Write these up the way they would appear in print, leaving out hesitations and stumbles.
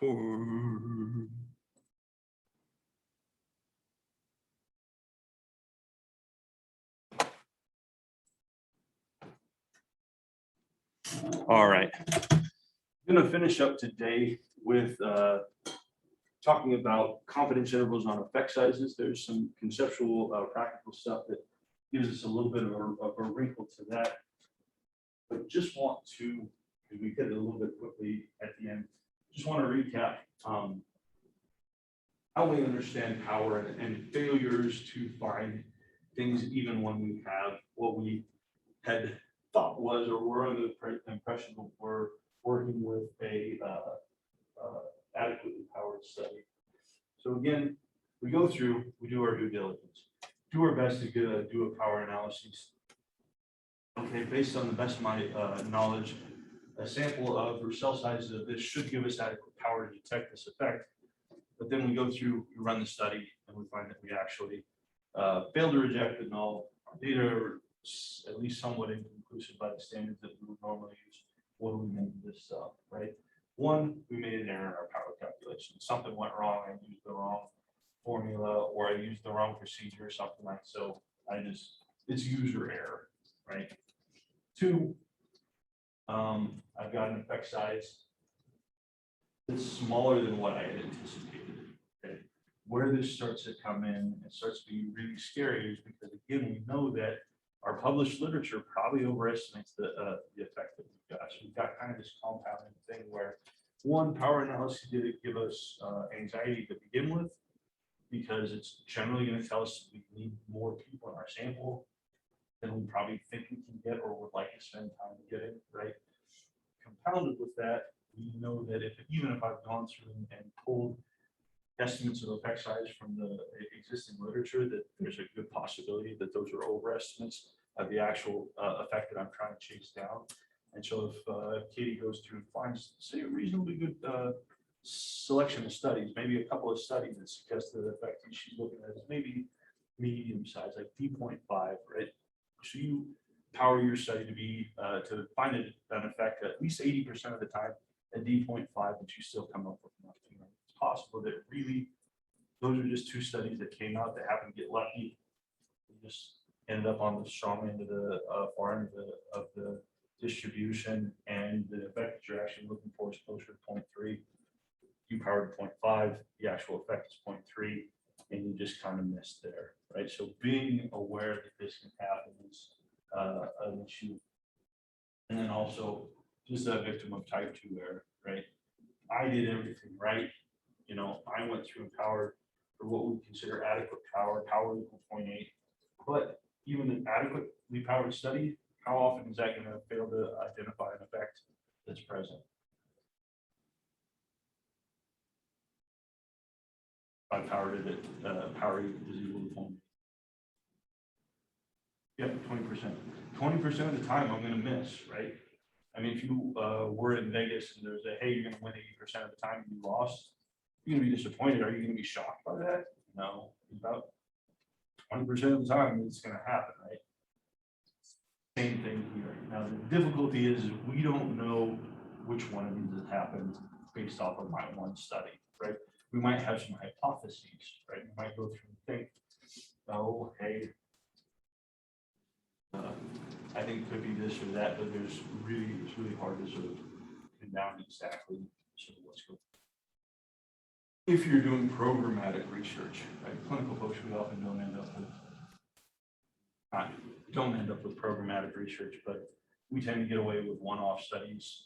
record. All right, I'm going to finish up today with talking about confidence intervals on effect sizes. There's some conceptual, practical stuff that gives us a little bit of a wrinkle to that. But just want to, because we hit it a little bit quickly at the end, just want to recap how we understand power and failures to find things even when we have what we had thought was or were under the impression that we're working with a adequately powered study. So again, we go through, we do our due diligence, do our best to do a power analysis. Okay, based on the best of my knowledge, a sample of or cell sizes of this should give us adequate power to detect this effect. But then we go through, we run the study, and we find that we actually fail to reject the null. Our data are at least somewhat inconclusive by the standards that we would normally use. What do we mean to this stuff, right? One, we made an error in our power calculation. Something went wrong. I used the wrong formula, or I used the wrong procedure, or something like so. It's user error, right? Two, I've got an effect size that's smaller than what I had anticipated. Okay? Where this starts to come in and starts to be really scary is because, again, we know that our published literature probably overestimates the effect that we've got. So we've got kind of this compounding thing where one, power analysis didn't give us anxiety to begin with, because it's generally going to tell us we need more people in our sample than we probably think we can get or would like to spend time getting, right? Compounded with that, we know that even if I've gone through and pulled estimates of effect size from the existing literature, that there's a good possibility that those are overestimates of the actual effect that I'm trying to chase down. And so if Katie goes through and finds, say, a reasonably good selection of studies, maybe a couple of studies that suggest that the effect that she's looking at is maybe medium size, like D.5, right? So you power your study to be to find an effect at least 80% of the time at D.5, but you still come up with enough. It's possible that really those are just two studies that came out that happened to get lucky. We just ended up on the strong end of the far end of the distribution, and the effect that you're actually looking for is closer to 0.3. You powered 0.5, the actual effect is 0.3, and you just kind of missed there, right? So being aware that this can happen is an issue. And then also just a victim of type 2 error, right? I did everything right. You know, I went through and powered for what we consider adequate power equal 0.8. But even an adequately powered study, how often is that going to fail to identify an effect that's present? I powered it at power is equal to 0.8. Yep, 20%. 20% of the time I'm going to miss, right? I mean, if you were in Vegas and there's a, hey, you're going to win 80% of the time you lost, you're going to be disappointed. Are you going to be shocked by that? No, about 20% of the time it's going to happen, right? Same thing here. Now, the difficulty is we don't know which one of these has happened based off of my one study, right? We might have some hypotheses, right? We might go through and think, oh, hey, I think it could be this or that, but it's really hard to sort of pin down exactly sort of what's going on. If you're doing programmatic research, right? Clinical folks, we often don't end up with programmatic research, but we tend to get away with one-off studies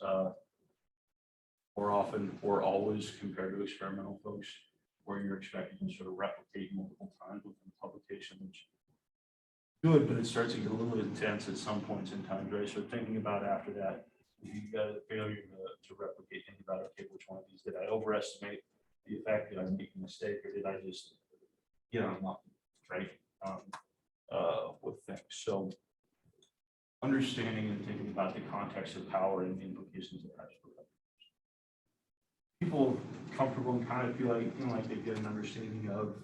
more often or always compared to experimental folks, where you're expecting to sort of replicate multiple times within the publication, which good, but it starts to get a little intense at some points in time, right? So thinking about after that, if you got a failure to replicate, think about, okay, which one of these did I overestimate the effect? Did I make a mistake, or did I just get unlucky, right? With things. So understanding and thinking about the context of power and the implications of that. People comfortable and kind of feel like, you know, like they get an understanding of,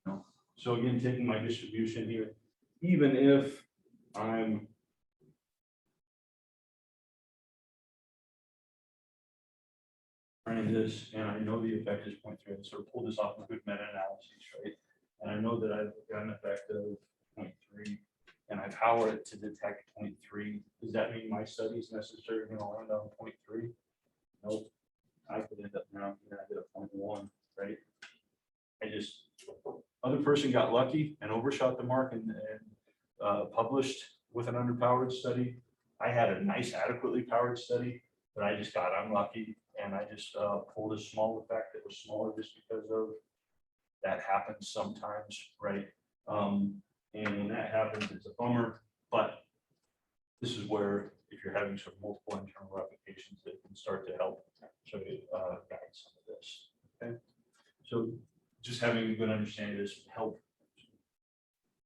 you know. So again, taking my distribution here, even if I'm running this, and I know the effect is 0.3. I sort of pulled this off a good meta-analysis, right? And I know that I've got an effect of 0.3, and I power it to detect 0.3. Does that mean my study is necessarily going to land on 0.3? Nope. I could end up now, I get a 0.1, right? Other person got lucky and overshot the mark and published with an underpowered study. I had a nice, adequately powered study, but I just got unlucky and I just pulled a small effect that was smaller just because of that happens sometimes, right? And when that happens, it's a bummer, but this is where if you're having sort of multiple internal replications, that can start to help sort of guide some of this. Okay, so just having a good understanding of this will help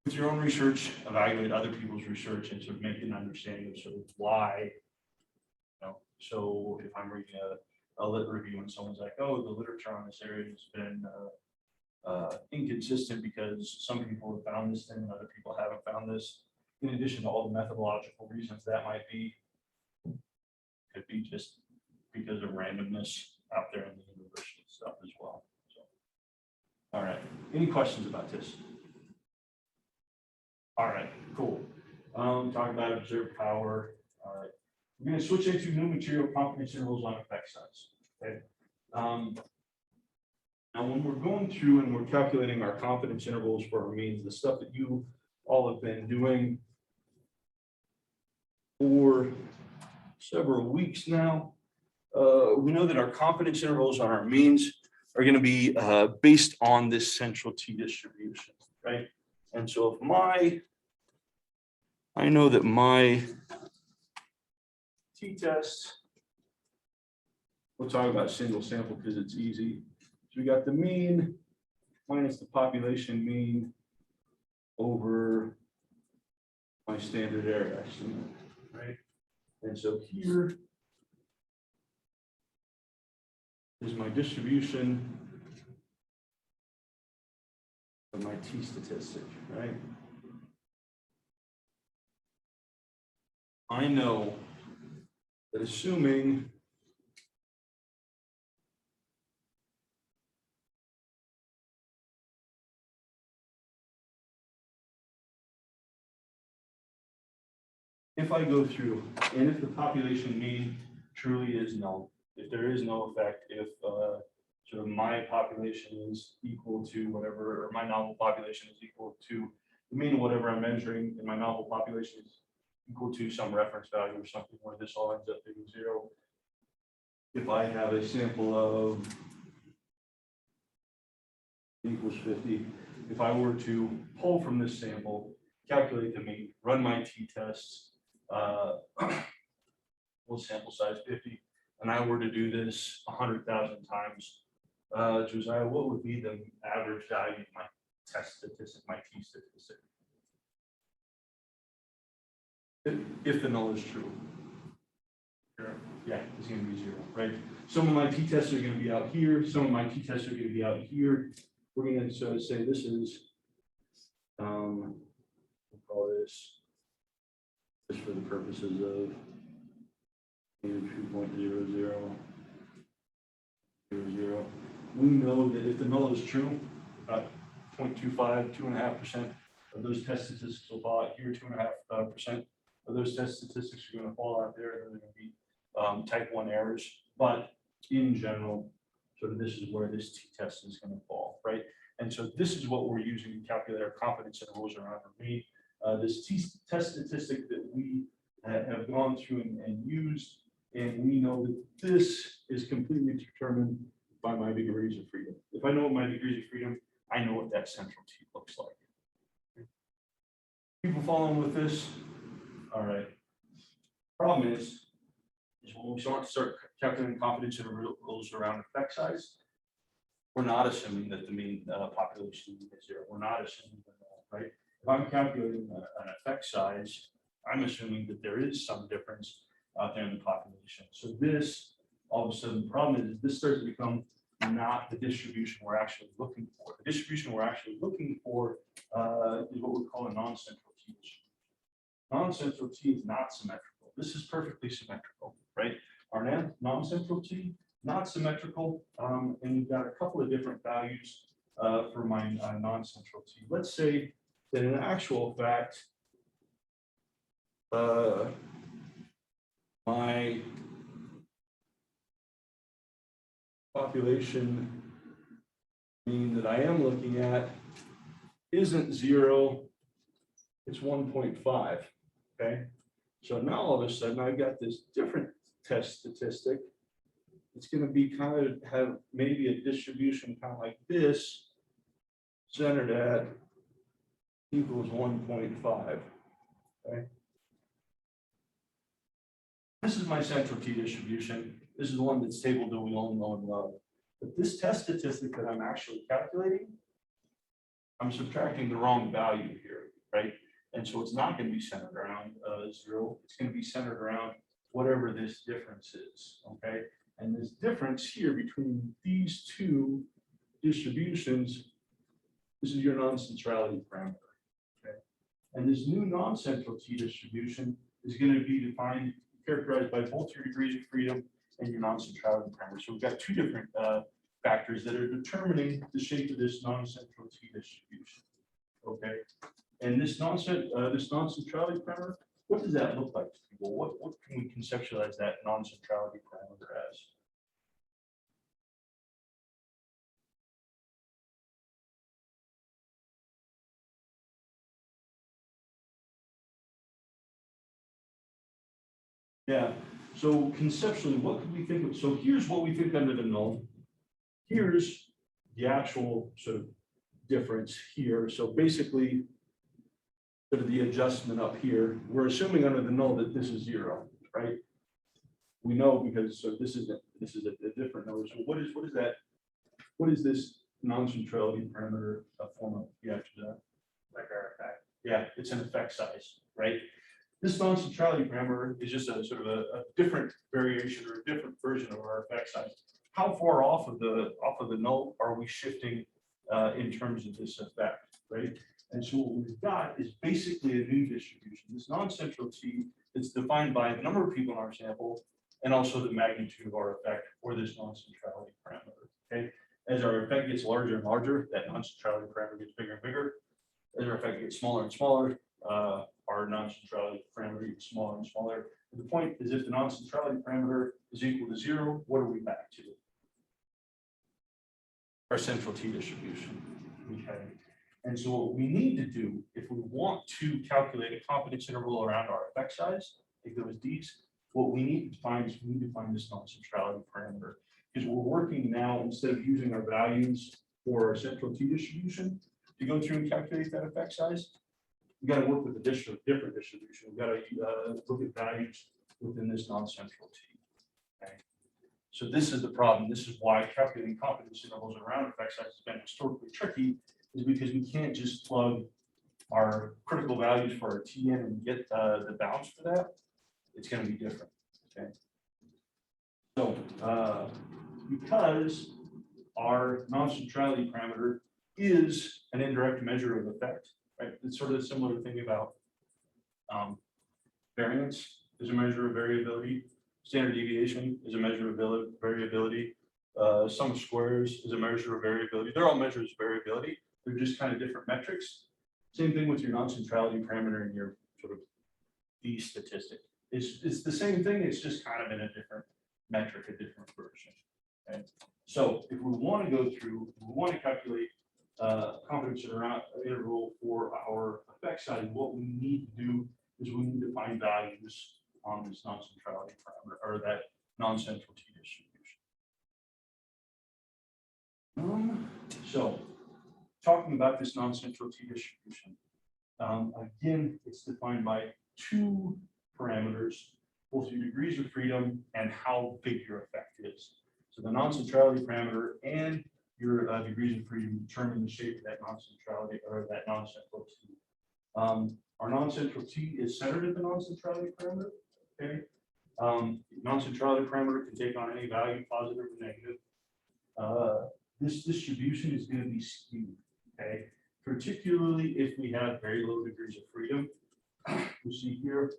with your own research, evaluate other people's research, and sort of make an understanding of sort of why. You know, so if I'm reading a lit review and someone's like, "Oh, the literature on this area has been inconsistent because some people have found this thing and other people haven't found this," in addition to all the methodological reasons that might be, could be just because of randomness out there in the university stuff as well. So, all right, any questions about this? All right, cool. Talk about observed power. All right, we're going to switch into new material confidence intervals on effect size. Okay. Now, when we're going through and we're calculating our confidence intervals for our means, the stuff that you all have been doing for several weeks now, we know that our confidence intervals on our means are going to be based on this central T distribution, right? And so if I know that my t-test, we'll talk about single sample because it's easy. So we got the mean minus the population mean over my standard error estimate, right? And so here is my distribution of my t statistic, right? I know that assuming if I go through and if the population mean truly is known, if there is no effect, if sort of my population is equal to whatever, or my novel population is equal to the mean of whatever I'm measuring, and my novel population is equal to some reference value or something where this all ends up being 0. If I have a sample of equals 50, if I were to pull from this sample, calculate the mean, run my t-tests, with sample size 50, and I were to do this 100,000 times, Josiah, what would be the average value of my test statistic, my t statistic? If the null is true. Yeah, it's going to be 0, right? Some of my t-tests are going to be out here. Some of my t-tests are going to be out here. We're going to sort of say this is, we'll call this, just for the purposes of 2.0000. We know that if the null is true, about 0.25, 2.5% of those test statistics will fall out here, 2.5% of those test statistics are going to fall out there. They're going to be type 1 errors, but in general, sort of this is where this t-test is going to fall, right? And so this is what we're using to calculate our confidence intervals around our mean. This t-test statistic that we have gone through and used, and we know that this is completely determined by my degrees of freedom. If I know my degrees of freedom, I know what that central T looks like. People following with this? All right. Problem is when we start calculating confidence intervals around effect size, we're not assuming that the mean population is 0. We're not assuming that, right? If I'm calculating an effect size, I'm assuming that there is some difference out there in the population. So this, all of a sudden, the problem is this starts to become not the distribution we're actually looking for. The distribution we're actually looking for is what we call a non-central T distribution. Non-central T is not symmetrical. This is perfectly symmetrical, right? Our non-central T not symmetrical, and we've got a couple of different values for my non-central T. Let's say that in actual fact, my population mean that I am looking at isn't 0, it's 1.5, okay? So now all of a sudden I've got this different test statistic. It's going to be kind of have maybe a distribution kind of like this, centered at equals 1.5, okay? This is my central T distribution. This is the one that's stable that we all know and love. But this test statistic that I'm actually calculating, I'm subtracting the wrong value here, right? And so it's not going to be centered around 0. It's going to be centered around whatever this difference is, okay? And this difference here between these two distributions, this is your non-centrality parameter, okay? And this new non-central T distribution is going to be defined, characterized by both your degrees of freedom and your non-centrality parameter. So we've got two different factors that are determining the shape of this non-central T distribution, okay? And this non-centrality parameter, what does that look like to people? What can we conceptualize that non-centrality parameter as? Yeah, so conceptually, what could we think of? So here's what we think under the null. Here's the actual sort of difference here. So basically, sort of the adjustment up here, we're assuming under the null that this is 0, right? We know because so this is a different number. So what is that? What is this non-centrality parameter form of? Yeah, like our effect. Yeah, it's an effect size, right? This non-centrality parameter is just a sort of a different variation or a different version of our effect size. How far off of the null are we shifting in terms of this effect, right? And so what we've got is basically a new distribution. This non-central T is defined by the number of people in our sample and also the magnitude of our effect for this non-centrality parameter, okay? As our effect gets larger and larger, that non-centrality parameter gets bigger and bigger. As our effect gets smaller and smaller, our non-centrality parameter gets smaller and smaller. And the point is, if the non-centrality parameter is equal to 0, what are we back to? Our central T distribution, okay? And so what we need to do, if we want to calculate a confidence interval around our effect size, take those D's, what we need to find is we need to find this non-centrality parameter. Because we're working now, instead of using our values for our central T distribution to go through and calculate that effect size, we've got to work with a different distribution. We've got to look at values within this non-central T. Okay. So this is the problem. This is why calculating confidence intervals around effect size has been historically tricky, is because we can't just plug our critical values for our T in and get the bounds for that. It's going to be different. Okay. So because our non-centrality parameter is an indirect measure of effect, right? It's sort of similar to thinking about variance is a measure of variability. Standard deviation is a measure of variability. Sum of squares is a measure of variability. They're all measures of variability. They're just kind of different metrics. Same thing with your non-centrality parameter and your sort of D statistic. It's the same thing. It's just kind of in a different metric, a different version. Okay. So if we want to go through, we want to calculate confidence interval for our effect size, what we need to do is we need to find values on this non-centrality parameter or that non-central T distribution. So talking about this non-central T distribution, again, it's defined by two parameters, both your degrees of freedom and how big your effect is. So the non-centrality parameter and your degrees of freedom determine the shape of that non-centrality or that non-central T. Our non-central T is centered at the non-centrality parameter. Okay. Non-centrality parameter can take on any value, positive or negative. This distribution is going to be skewed. Okay. Particularly if we have very low degrees of freedom. You see here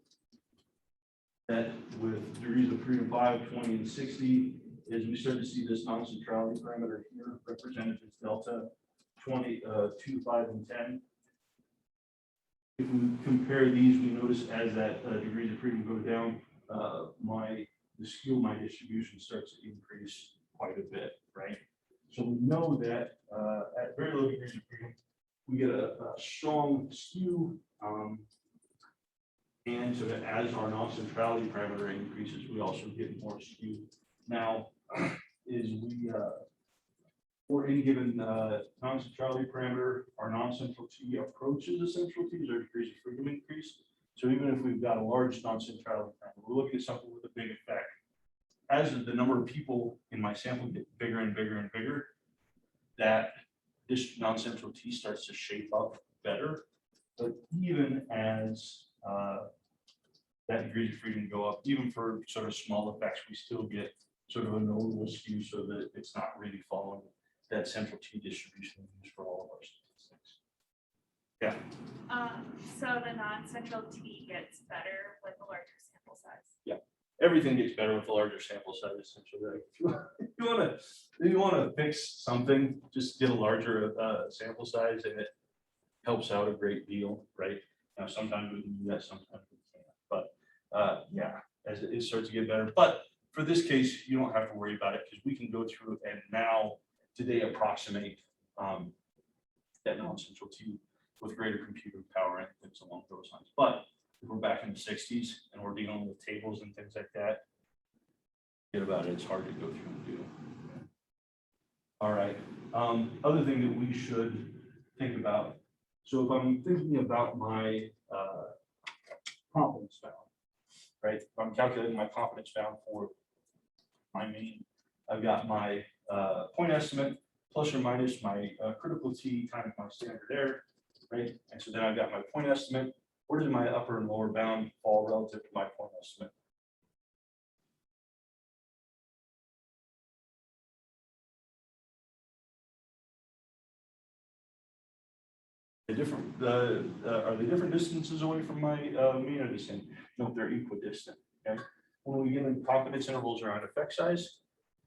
that with degrees of freedom 5, 20, and 60, is we start to see this non-centrality parameter here represented as delta 20, 2, 5, and 10. If we compare these, we notice as that degrees of freedom go down, the skew of my distribution starts to increase quite a bit, right? So we know that at very low degrees of freedom, we get a strong skew, and so that as our non-centrality parameter increases, we also get more skew. Now, is we for any given non-centrality parameter, our non-central T approaches the central T as our degrees of freedom increase. So even if we've got a large non-centrality parameter, we're looking at something with a big effect. As the number of people in my sample get bigger and bigger and bigger, that this non-central T starts to shape up better. But even as that degrees of freedom go up, even for sort of small effects, we still get sort of a notable skew so that it's not really following that central T distribution we use for all of our statistics. Yeah. So the non-central T gets better with a larger sample size. Yeah. Everything gets better with a larger sample size, essentially. Like if you want to fix something, just get a larger sample size, and it helps out a great deal, right? Now, sometimes we can do that, sometimes we can't. But yeah, as it starts to get better. But for this case, you don't have to worry about it because we can go through and now today approximate that non-central T with greater computing power and things along those lines. But if we're back in the 60s and we're dealing with tables and things like that, forget about it. It's hard to go through and do. All right. Other thing that we should think about. So if I'm thinking about my confidence bound, right? If I'm calculating my confidence bound for my mean, I've got my point estimate plus or minus my critical T times my standard error, right? And so then I've got my point estimate. Where does my upper and lower bound fall relative to my point estimate? The different, are they different distances away from my mean or the same? No, they're equidistant. Okay. When we get in confidence intervals around effect size,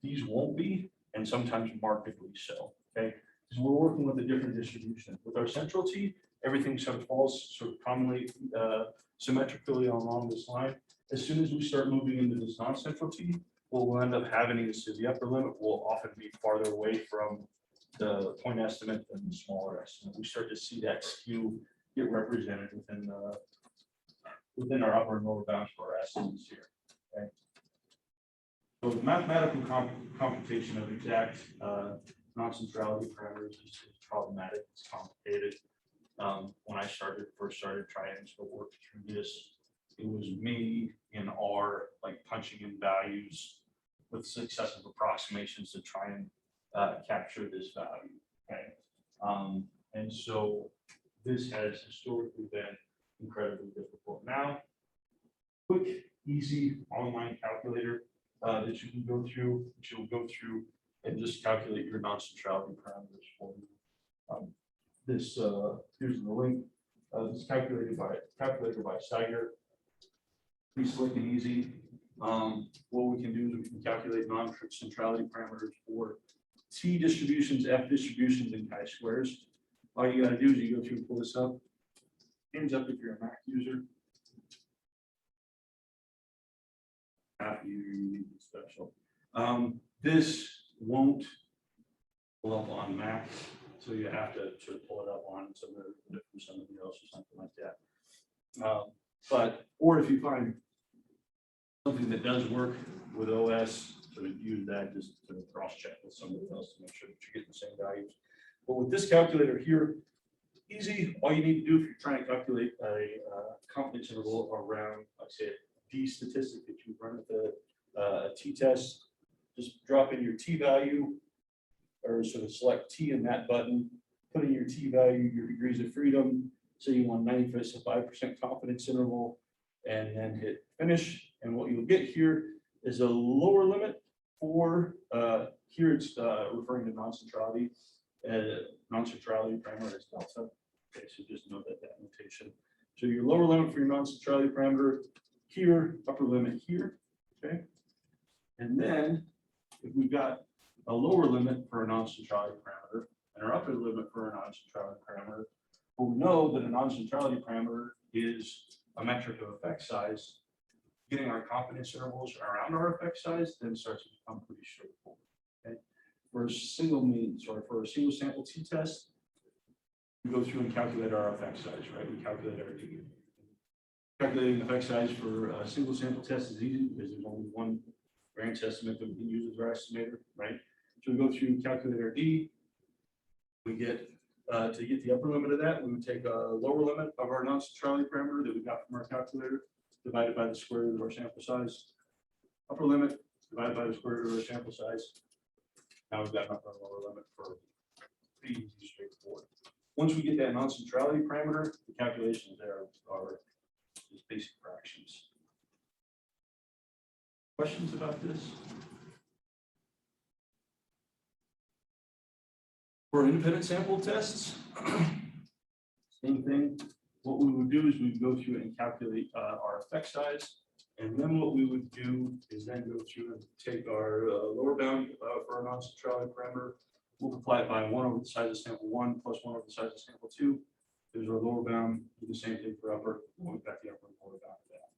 these won't be, and sometimes markedly so. Okay, because we're working with a different distribution. With our central T, everything sort of falls sort of commonly symmetrically along this line. As soon as we start moving into this non-central T, what we'll end up having is the upper limit will often be farther away from the point estimate than the smaller estimate. We start to see that skew get represented within our upper and lower bounds for our estimates here. Okay. So the mathematical computation of exact non-centrality parameters is problematic. It's complicated. When I first started trying to work through this, it was me in R, like punching in values with successive approximations to try and capture this value. Okay. And so this has historically been incredibly difficult. Now, quick, easy online calculator that you can go through, and just calculate your non-centrality parameters for you. Here's the link. This is calculated by Steiger. Pretty slick and easy. What we can do is we can calculate non-centrality parameters for T distributions, F distributions, and chi-squares. All you got to do is you go through and pull this up. Hands up if you're a Mac user. Happy you special. This won't pull up on Mac, so you have to sort of pull it up on somebody else or something like that. Or if you find something that does work with OS, sort of use that just to cross-check with somebody else to make sure that you're getting the same values. But with this calculator here, easy. All you need to do if you're trying to calculate a confidence interval around, like say, D statistic that you run with a t-test, just drop in your t-value, or sort of select T in that button, put in your t-value, your degrees of freedom, say you want 95% confidence interval, and then hit finish. And what you'll get here is a lower limit for, here it's referring to non-centrality. Non-centrality parameter is delta. Okay, so just note that notation. So your lower limit for your non-centrality parameter here, upper limit here. Okay, and then if we've got a lower limit for a non-centrality parameter and our upper limit for a non-centrality parameter, but we know that a non-centrality parameter is a metric of effect size, getting our confidence intervals around our effect size then starts to become pretty straightforward. Okay? For a single means or for a single sample t-test, we go through and calculate our effect size, right? We calculate our D. Calculating effect size for a single sample test is easy because there's only one variance estimate that we can use as our estimator, right? So we go through, calculate our D. We get, to get the upper limit of that, we would take a lower limit of our non-centrality parameter that we got from our calculator, divided by the square root of our sample size. Upper limit divided by the square root of our sample size. Now we've got an upper and lower limit for pretty easy, straightforward. Once we get that non-centrality parameter, the calculations there are just basic fractions. Questions about this? For independent sample tests, same thing. What we would do is we would go through and calculate our effect size. And then what we would do is then go through and take our lower bound for our non-centrality parameter, multiply it by 1 over the size of sample 1 plus 1 over the size of sample 2. There's our lower bound, do the same thing for upper, and we've got the upper and lower bound of that.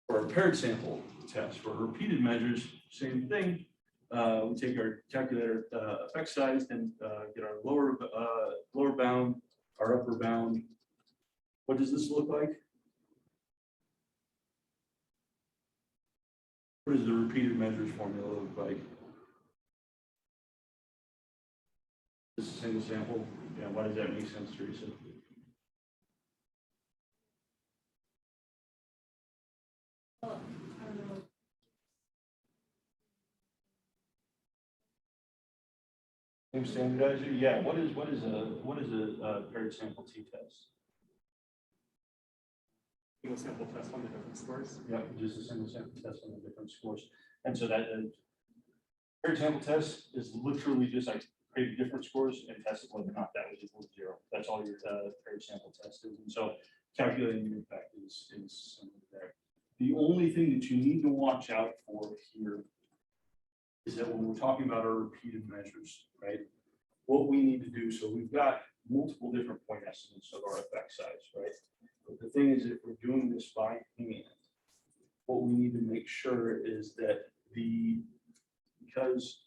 For our paired sample test, for repeated measures, same thing. We take our calculator effect size and get our lower bound, our upper bound. What does this look like? What does the repeated measures formula look like? This is a single sample. Yeah, why does that make sense, Teresa? Same standardizer? Yeah. What is a paired sample t-test? Single sample test on the different scores. Yeah, just a single sample test on the different scores. And so that paired sample test is literally just like create different scores and test it whether or not that was equal to 0. That's all your paired sample test is. And so calculating the effect is similar there. The only thing that you need to watch out for here is that when we're talking about our repeated measures, right? What we need to do, so we've got multiple different point estimates of our effect size, right? But the thing is, if we're doing this by hand, what we need to make sure is that because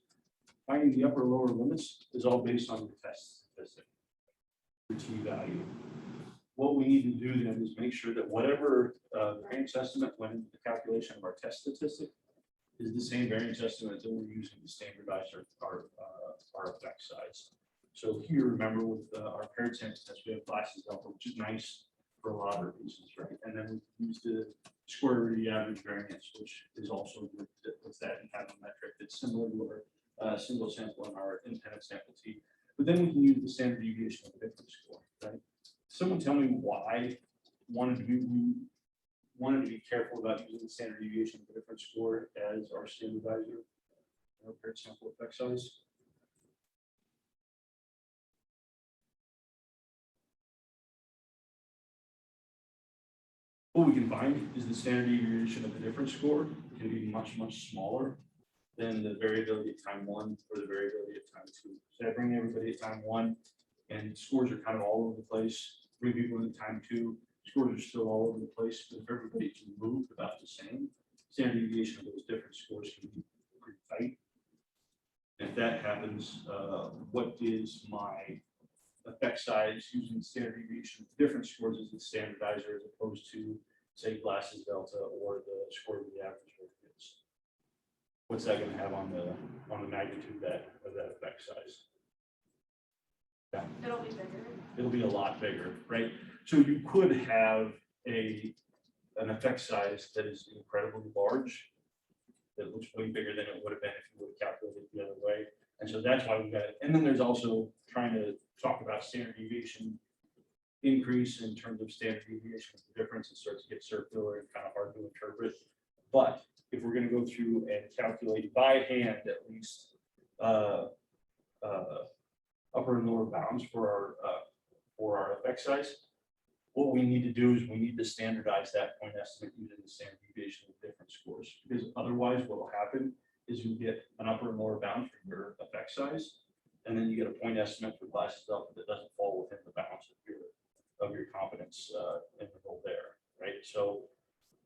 finding the upper lower limits is all based on the test statistic, the t-value. What we need to do then is make sure that whatever variance estimate went into the calculation of our test statistic is the same variance estimate that we're using to standardize our effect size. So here, remember with our paired sample test, we have classes delta, which is nice for a lot of reasons, right? And then we use the square root of the average variance, which is also good with that and have a metric that's similar to our single sample and our independent sample T. But then we can use the standard deviation of the difference score, right? Someone tell me why we wanted to be careful about using the standard deviation of the difference score as our standardizer, our paired sample effect size. What we can find is the standard deviation of the difference score can be much, much smaller than the variability at time 1 or the variability at time 2. So I bring everybody at time 1 and scores are kind of all over the place. Bring people in time 2, scores are still all over the place. But if everybody's moved about the same, standard deviation of those different scores can be pretty tight. And if that happens, what is my effect size using standard deviation of different scores as the standardizer as opposed to, say, glasses delta or the square root of the average variance? What's that going to have on the magnitude of that effect size? Yeah. It'll be bigger. It'll be a lot bigger, right? So you could have an effect size that is incredibly large, that looks way bigger than it would have been if you would have calculated it the other way. And so that's why we've got it. And then there's also trying to talk about standard deviation increase in terms of standard deviation of the difference. It starts to get circular and kind of hard to interpret. But if we're going to go through and calculate by hand at least upper and lower bounds for our effect size, what we need to do is we need to standardize that point estimate using the standard deviation of different scores. Because otherwise what will happen is you get an upper and lower bound for your effect size. And then you get a point estimate for glasses up that doesn't fall within the bounds of your confidence interval there, right? So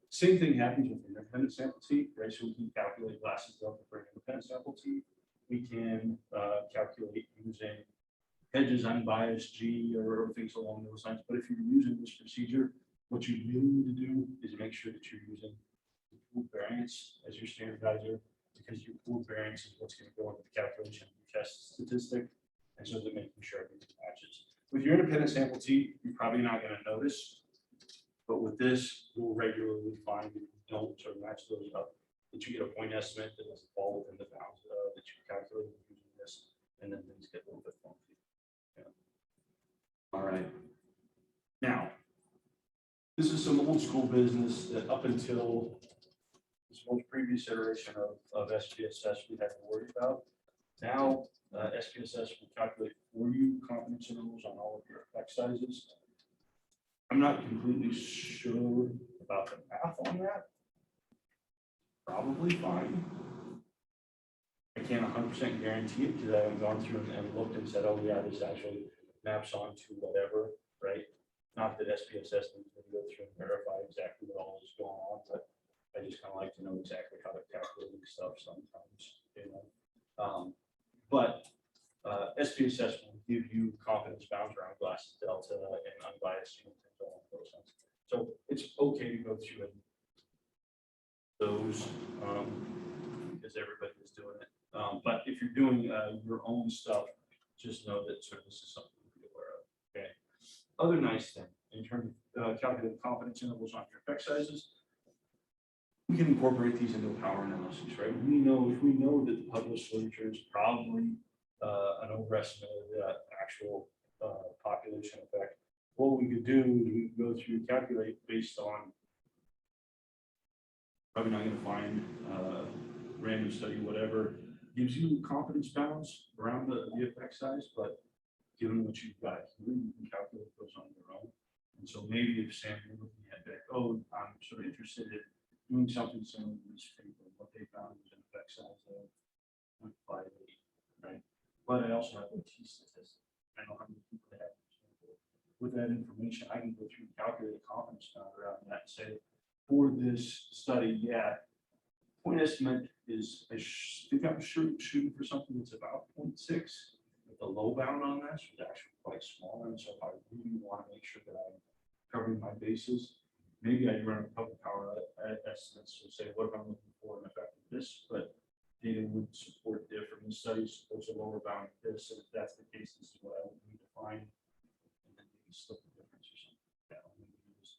same thing happens with independent sample T, right? So we can calculate glasses delta for an independent sample T. We can calculate using hedges unbiased G or things along those lines. But if you're using this procedure, what you really need to do is make sure that you're using the pooled variance as your standardizer, because your pooled variance is what's going to go into the calculation of your test statistic. And so they're making sure everything matches. With your independent sample T, you're probably not going to notice. But with this, we'll regularly find if you don't sort of match those up, that you get a point estimate that doesn't fall within the bounds that you calculated using this, and then things get a little bit funky. Yeah. All right. Now, this is some old school business that up until this most previous iteration of SPSS we had to worry about. Now, SPSS will calculate for you confidence intervals on all of your effect sizes. I'm not completely sure about the math on that. Probably fine. I can't 100% guarantee it because I haven't gone through and looked and said, oh yeah, this actually maps onto whatever, right? Not that SPSS needs to go through and verify exactly what all is going on, but I just kind of like to know exactly how to calculate stuff sometimes, you know. SPSS will give you confidence bounds around glasses delta and unbiased units and all of those things. So it's okay to go through those because everybody is doing it. But if you're doing your own stuff, just know that sort of this is something to be aware of. Okay. Other nice thing in terms of calculating confidence intervals on your effect sizes, we can incorporate these into a power analysis, right? We know if we know that the published literature is probably an overestimate of the actual population effect. What we could do is we could go through calculate based on, probably not going to find random study, whatever, gives you confidence bounds around the effect size, but given what you've got here, you can calculate those on your own. And so maybe if Sam, you're looking at that, oh, I'm sort of interested in doing something similar to this paper, what they found was an effect size of 0.58, right? But I also have a T statistic. I know how many people they have. With that information, I can go through and calculate a confidence bound around that and say, for this study, yeah, point estimate is, I think I'm shooting for something that's about 0.6. But the low bound on this was actually quite small. And so if I really want to make sure that I'm covering my bases, maybe I run a public power estimates to say, what if I'm looking for an effect of this? But data would support different studies, supports a lower bound of this. And if that's the case, this is what I would need to find. And then maybe split the difference or something like that. Maybe use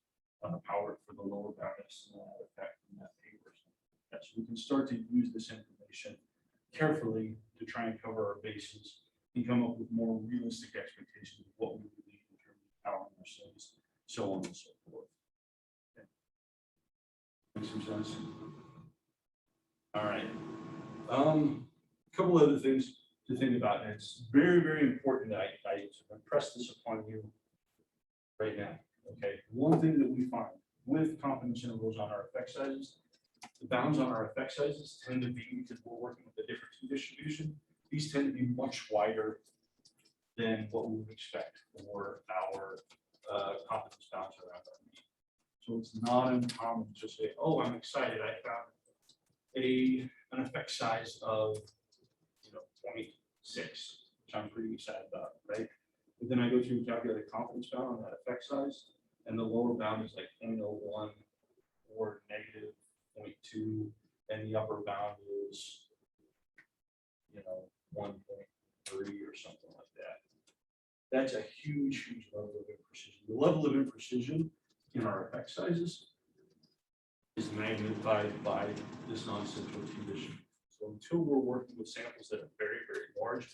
power for the lower bound effect in that paper. So we can start to use this information carefully to try and cover our bases and come up with more realistic expectations of what we would need in terms of powering our studies, so on and so forth. Okay. Makes some sense. All right. A couple other things to think about, and it's very, very important that I impress this upon you right now. Okay. One thing that we find with confidence intervals on our effect sizes, the bounds on our effect sizes tend to be, because we're working with a different distribution, these tend to be much wider than what we would expect for our confidence bounds around our mean. So it's not uncommon to say, oh, I'm excited, I found an effect size of 0.6, which I'm pretty excited about, right? But then I go through and calculate a confidence bound on that effect size, and the lower bound is like 0.01 or negative 0.2, and the upper bound is 1.3 or something like that. That's a huge, huge level of imprecision. The level of imprecision in our effect sizes is magnified by this non-central T distribution. So until we're working with samples that are very, very large,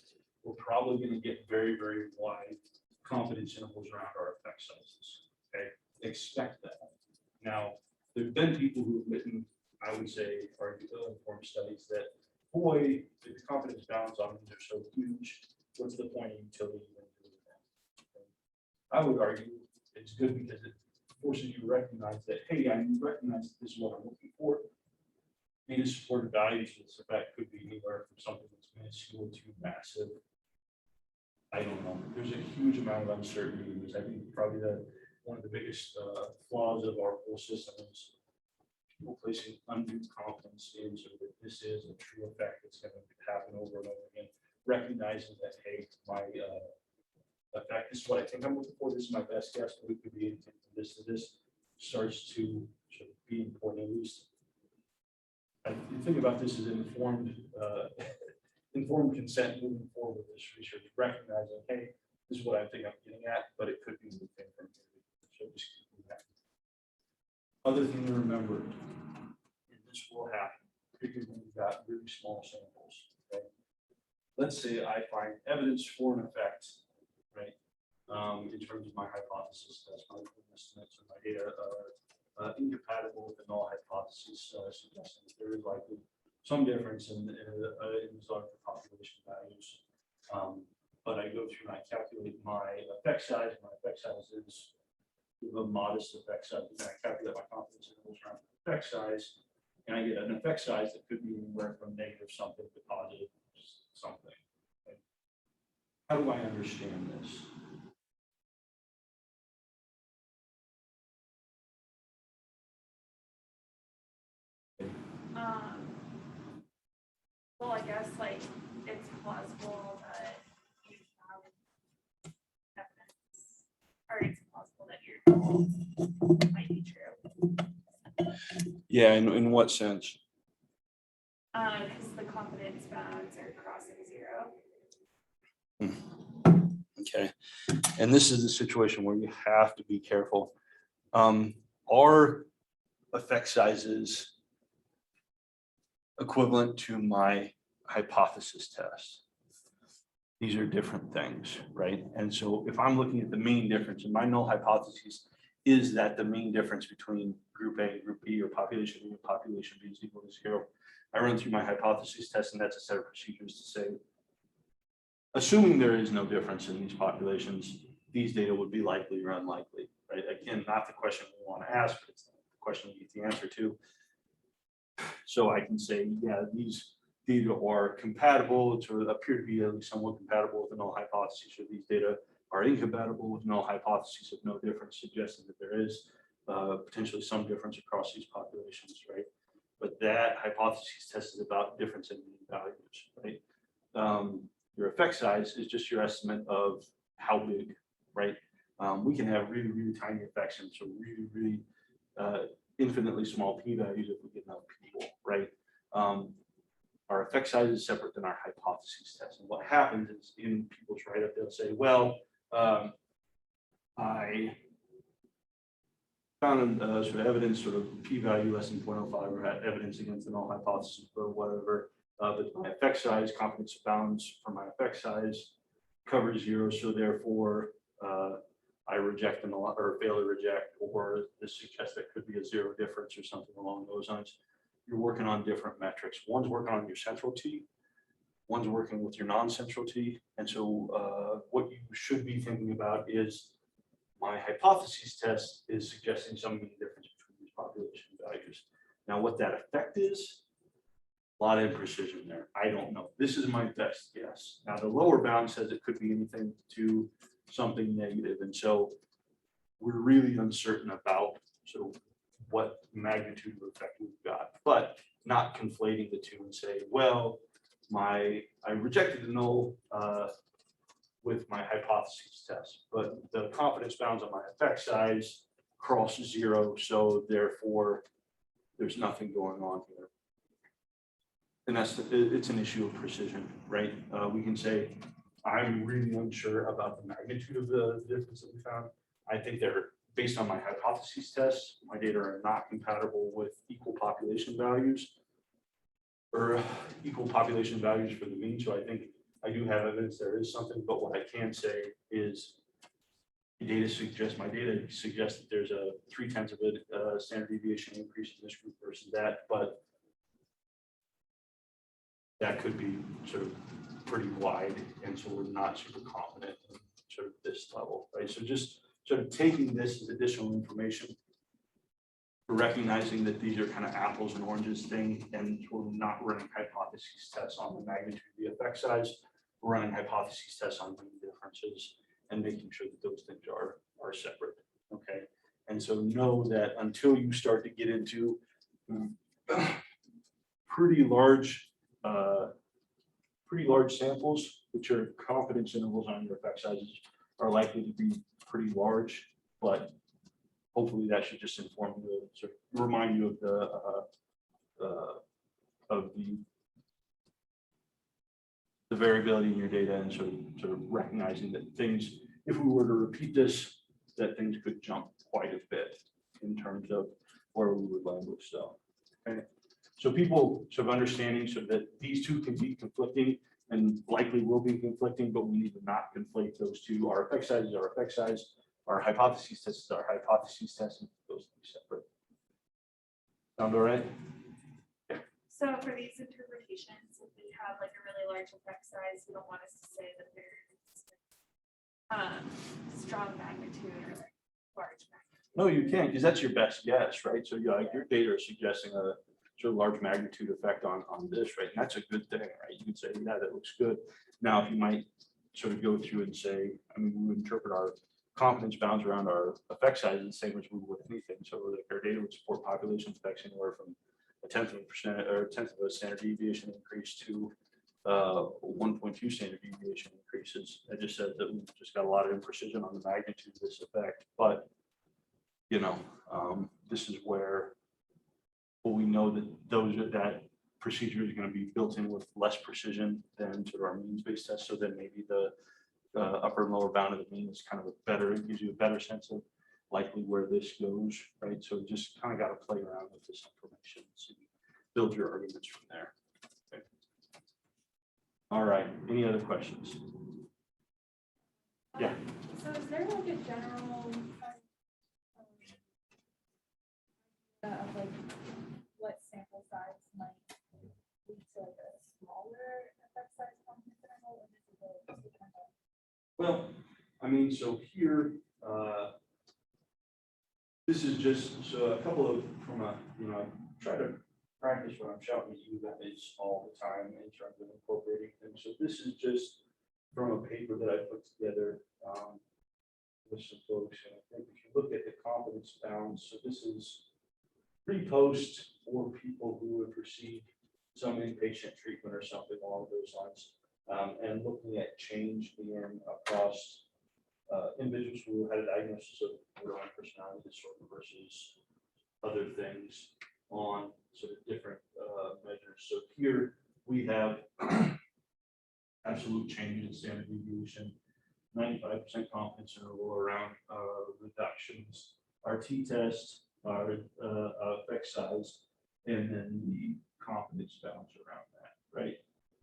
we're probably going to get very, very wide confidence intervals around our effect sizes. Okay, expect that. Now, there have been people who have written, I would say, are ill-informed studies that, boy, if the confidence bounds on these are so huge, what's the point of utility even doing that? Okay. I would argue it's good because it forces you to recognize that, hey, I recognize that this is what I'm looking for. Data supported values, this effect could be anywhere from something that's minuscule to massive. I don't know. There's a huge amount of uncertainty. I think probably one of the biggest flaws of our whole system is people placing undue confidence in so that this is a true effect that's going to happen over and over again. Recognizing that, hey, my effect, this is what I think I'm looking for. This is my best guess, but it could be anything from this to this. Starts to sort of be important, at least. I think about this as informed consent moving forward with this research, recognizing, hey, this is what I think I'm getting at, but it could be anything from here. So just keep that. Other thing to remember, and this will happen, particularly when you've got really small samples. Okay? Let's say I find evidence for an effect, right? In terms of my hypothesis test, my estimates and my data are incompatible with the null hypothesis, suggesting that there is likely some difference in the larger population values. But I go through and I calculate my effect size. My effect size is a modest effect size. And I calculate my confidence intervals around the effect size, and I get an effect size that could be anywhere from negative something to positive something. Okay. How do I understand this? Well, I guess like it's plausible that you have evidence, or it's plausible that your goal might be true. Yeah, in what sense? Because the confidence bounds are crossing zero. Okay, and this is the situation where you have to be careful. Are effect sizes equivalent to my hypothesis test? These are different things, right? And so if I'm looking at the mean difference, and my null hypothesis is that the mean difference between group A and group B, or population A and population B, is equal to zero. I run through my hypothesis test, and that's a set of procedures to say, assuming there is no difference in these populations, these data would be likely or unlikely, right? Again, not the question we want to ask, but it's the question we get the answer to. So I can say, yeah, these data are compatible to appear to be at least somewhat compatible with the null hypothesis, or these data are incompatible with null hypothesis of no difference, suggesting that there is potentially some difference across these populations, right? But that hypothesis test is about difference in mean values, right? Your effect size is just your estimate of how big, right? We can have really, really tiny effects, and so really, really infinitely small p-values if we get enough people, right? Our effect size is separate than our hypothesis test. And what happens is in people's write-up, they'll say, well, I found sort of evidence, sort of p-value less than 0.05, or evidence against the null hypothesis or whatever. But my effect size, confidence bounds for my effect size covers zero. So therefore, I reject the null, or fail to reject, or this suggests that could be a zero difference or something along those lines. You're working on different metrics. One's working on your central T, one's working with your non-central T. And so what you should be thinking about is my hypothesis test is suggesting some mean difference between these population values. Now, what that effect is, a lot of imprecision there. I don't know. This is my best guess. Now, the lower bound says it could be anything to something negative. And so we're really uncertain about sort of what magnitude of effect we've got, but not conflating the two and say, well, I rejected the null with my hypothesis test, but the confidence bounds on my effect size cross zero. So therefore, there's nothing going on here. And it's an issue of precision, right? We can say, I'm really unsure about the magnitude of the difference that we found. I think they're based on my hypothesis tests. My data are not compatible with equal population values, or equal population values for the mean. So I think I do have evidence there is something, but what I can say is my data suggests that there's a 0.3 of a standard deviation increase in this group versus that, but that could be sort of pretty wide, and so we're not super confident in sort of this level, right? So just sort of taking this as additional information, recognizing that these are kind of apples and oranges thing, and we're not running hypotheses tests on the magnitude of the effect size. We're running hypotheses tests on mean differences and making sure that those things are separate. Okay, and so know that until you start to get into pretty large samples, which are confidence intervals on your effect sizes are likely to be pretty large, but hopefully that should just inform you, sort of remind you of the variability in your data, and sort of recognizing that things, if we were to repeat this, that things could jump quite a bit in terms of where we would land with stuff. Okay, so people sort of understanding so that these two can be conflicting and likely will be conflicting, but we need to not conflate those two. Our effect size is our effect size. Our hypothesis test is our hypothesis test, and those to be separate. Sound all right? So for these interpretations, if we have like a really large effect size, you don't want us to say that there's strong magnitude or like large magnitude. No, you can't, because that's your best guess, right? So like your data are suggesting a sort of large magnitude effect on this, right? And that's a good thing, right? You can say, yeah, that looks good. Now, if you might sort of go through and say, I mean, we would interpret our confidence bounds around our effect size the same as we would anything. So like our data would support population effects anywhere from 0.1% or 1/10 of a standard deviation increase to 1.2 standard deviation increases. I just said that we've just got a lot of imprecision on the magnitude of this effect, but you know, this is where we know that that procedure is going to be built in with less precision than sort of our means-based test. So then maybe the upper and lower bound of the mean is kind of a better, it gives you a better sense of likely where this goes, right? So just kind of got to play around with this information, so you build your arguments from there. Okay. All right, any other questions? Yeah. So is there like a general of like what sample size might lead to like a smaller effect size confidence interval, or does it really depend on? Well, I mean, so here, this is just so a couple of from a, you know, I try to practice what I'm shouting at you guys all the time in terms of incorporating things. So this is just from a paper that I put together with some folks. And I think if you look at the confidence bounds, so this is pre-post for people who have received some inpatient treatment or something along those lines, and looking at change in across individuals who had a diagnosis of borderline personality disorder versus other things on sort of different measures. So here we have absolute change in standard deviation, 95% confidence interval around reductions, our t-test, our effect size, and then the confidence bounds around that, right?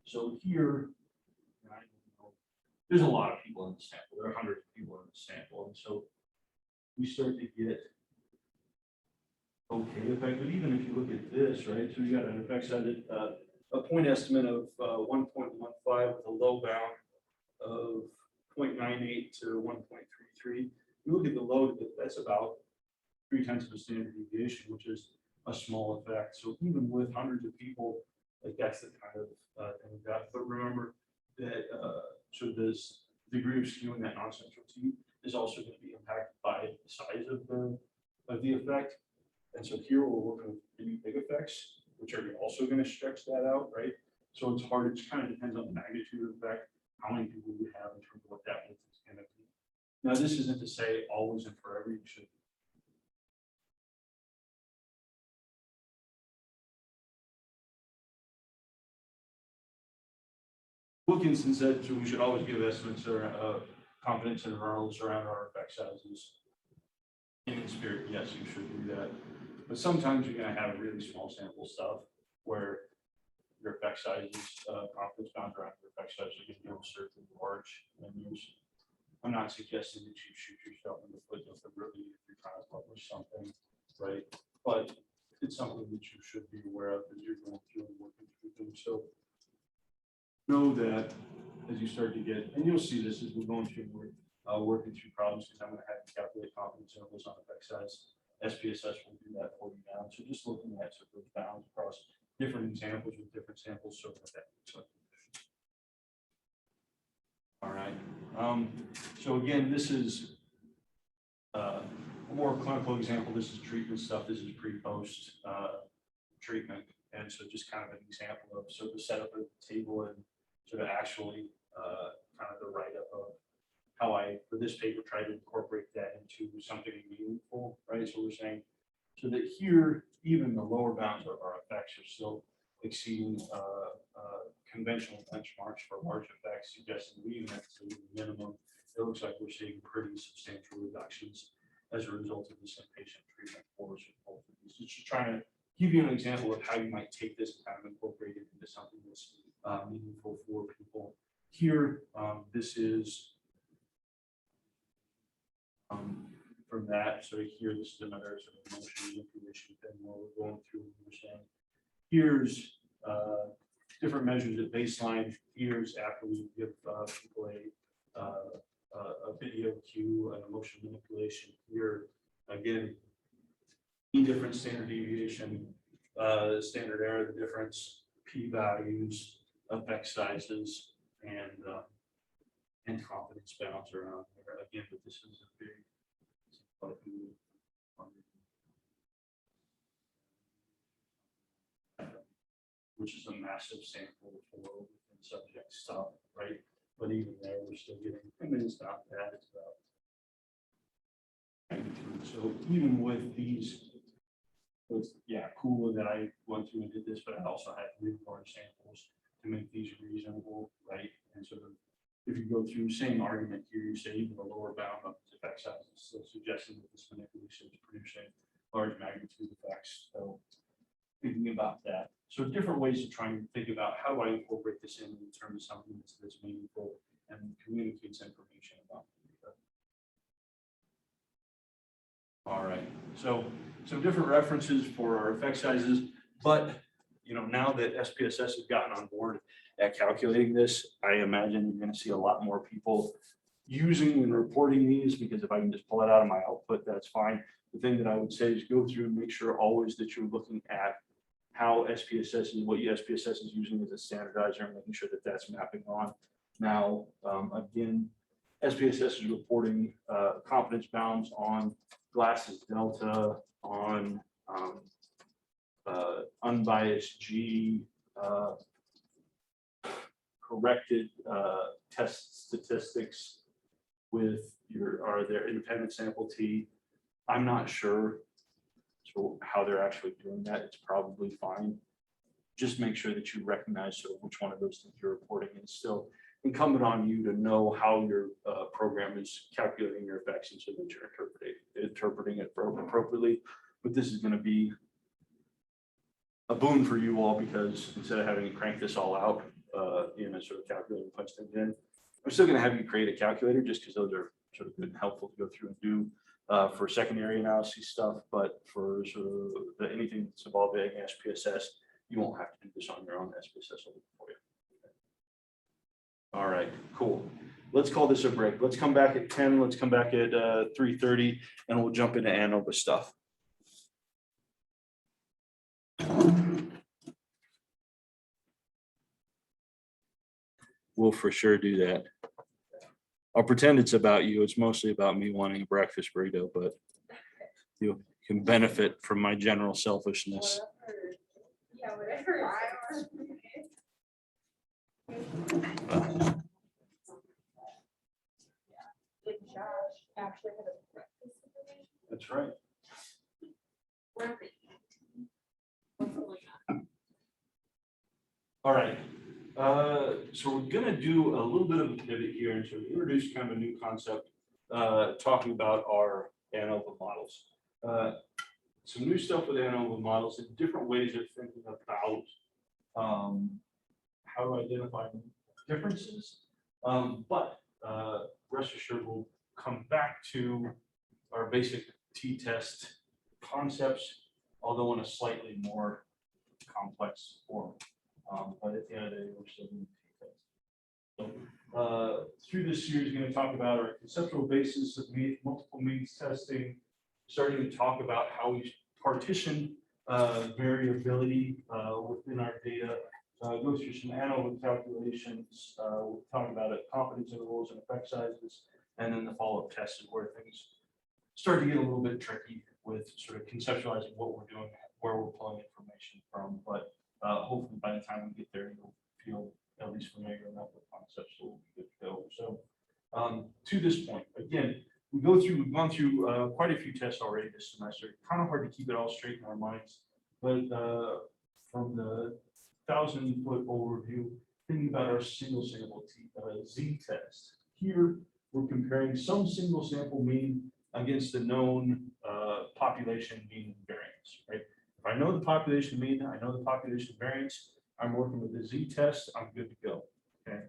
So here, I don't know, there's a lot of people in the sample. There are hundreds of people in the sample, and so we start to get okay effect. But even if you look at this, right? So you got an effect size at a point estimate of 1.15 with a low bound of 0.98 to 1.33. You look at the low, that's about 0.3 of a standard deviation, which is a small effect. So even with hundreds of people, like that's the kind of thing we got. But remember that so this degree of skew in that non-central T is also going to be impacted by the size of the effect. And so here we're working with really big effects, which are also going to stretch that out, right? So it's hard. It just kind of depends on the magnitude of the effect, how many people we have in terms of what that width is going to be. Now, this isn't to say always and forever you should. Wilkinson said so we should always give estimates or confidence intervals around our effect sizes. And in spirit, yes, you should do that. But sometimes you're going to have really small sample stuff where your effect sizes, confidence bounds around your effect sizes are going to be absurdly large. And I'm not suggesting that you shoot yourself in the foot with the really if you're trying to publish something, right? But it's something that you should be aware of as you're going through and working through things. So know that as you start to get, and you'll see this as we're going through, working through problems because I'm going to have to calculate confidence intervals on effect size. SPSS will do that for you now. So just looking at sort of those bounds across different examples with different samples. So that. All right. So again, this is a more clinical example. This is treatment stuff. This is pre-post treatment. And so just kind of an example of sort of the setup of the table and sort of actually kind of the write-up of how I, for this paper, try to incorporate that into something meaningful, right? So we're saying, so that here, even the lower bounds of our effects are still exceeding conventional benchmarks for large effects, suggesting that even at the minimum, it looks like we're seeing pretty substantial reductions as a result of this inpatient treatment for both of these. It's just trying to give you an example of how you might take this and kind of incorporate it into something that's meaningful for people. Here, this is from that. So here, this is another sort of motion manipulation thing where we're going through and we're saying, here's different measures at baseline. Here's after we give people a video cue and a motion manipulation. Here, again, different standard deviation, standard error, the difference, p-values, effect sizes, and confidence bounds around there. Again, but this is a big, which is a massive sample for within subject stuff, right? But even there, we're still getting, I mean, it's not bad, it's about. So even with these, it was, yeah, cool that I went through and did this, but I also had really large samples to make these reasonable, right? And sort of, if you go through same argument here, you say even the lower bound of the effect size is still suggesting that this manipulation is producing large magnitude effects. So thinking about that. So different ways of trying to think about how do I incorporate this in terms of something that's meaningful and communicates information about it. All right, so some different references for our effect sizes, but now that SPSS has gotten on board at calculating this, I imagine you're going to see a lot more people using and reporting these, because if I can just pull it out of my output, that's fine. The thing that I would say is go through and make sure always that you're looking at how SPSS is, what SPSS is using as a standardizer, and making sure that that's mapping on. Now, again, SPSS is reporting confidence bounds on glasses delta, on unbiased G, corrected test statistics with their independent sample T. I'm not sure how they're actually doing that. It's probably fine. Just make sure that you recognize sort of which one of those things you're reporting, and still incumbent on you to know how your program is calculating your effects, and so that you're interpreting it appropriately. But this is going to be a boon for you all, because instead of having to crank this all out in a sort of calculator and punch things in, I'm still going to have you create a calculator, just because those are sort of good and helpful to go through and do for secondary analysis stuff. But for sort of anything that's involving SPSS, you won't have to do this on your own. SPSS will do it for you. All right, cool. Let's call this a break. Let's come back at 10. Let's come back at 3:30, and we'll jump into ANOVA stuff. We'll for sure do that. I'll pretend it's about you. It's mostly about me wanting a breakfast burrito, but you can benefit from my general selfishness. Yeah, whatever. Josh actually had a breakfast. That's right. All right. So we're going to do a little bit of a pivot here and sort of introduce kind of a new concept, talking about our ANOVA models. Some new stuff with ANOVA models and different ways of thinking about how to identify differences. But rest assured, we'll come back to our basic t-test concepts, although in a slightly more complex form. But at the end of the day, we're still doing t-test. So through this series, going to talk about our conceptual basis of multiple means testing, starting to talk about how we partition variability within our data, go through some ANOVA calculations, we'll talk about it, confidence intervals and effect sizes, and then the follow-up tests is where things start to get a little bit tricky with sort of conceptualizing what we're doing, where we're pulling information from, but hopefully by the time we get there, you'll feel at least familiar enough with concepts, so we'll be good to go. So to this point, again, we've gone through quite a few tests already this semester. Kind of hard to keep it all straight in our minds, but from the 1,000-foot overview, thinking about our single sample Z test. Here, we're comparing some single sample mean against the known population mean and variance, right? If I know the population mean, I know the population variance, I'm working with the Z test, I'm good to go, okay?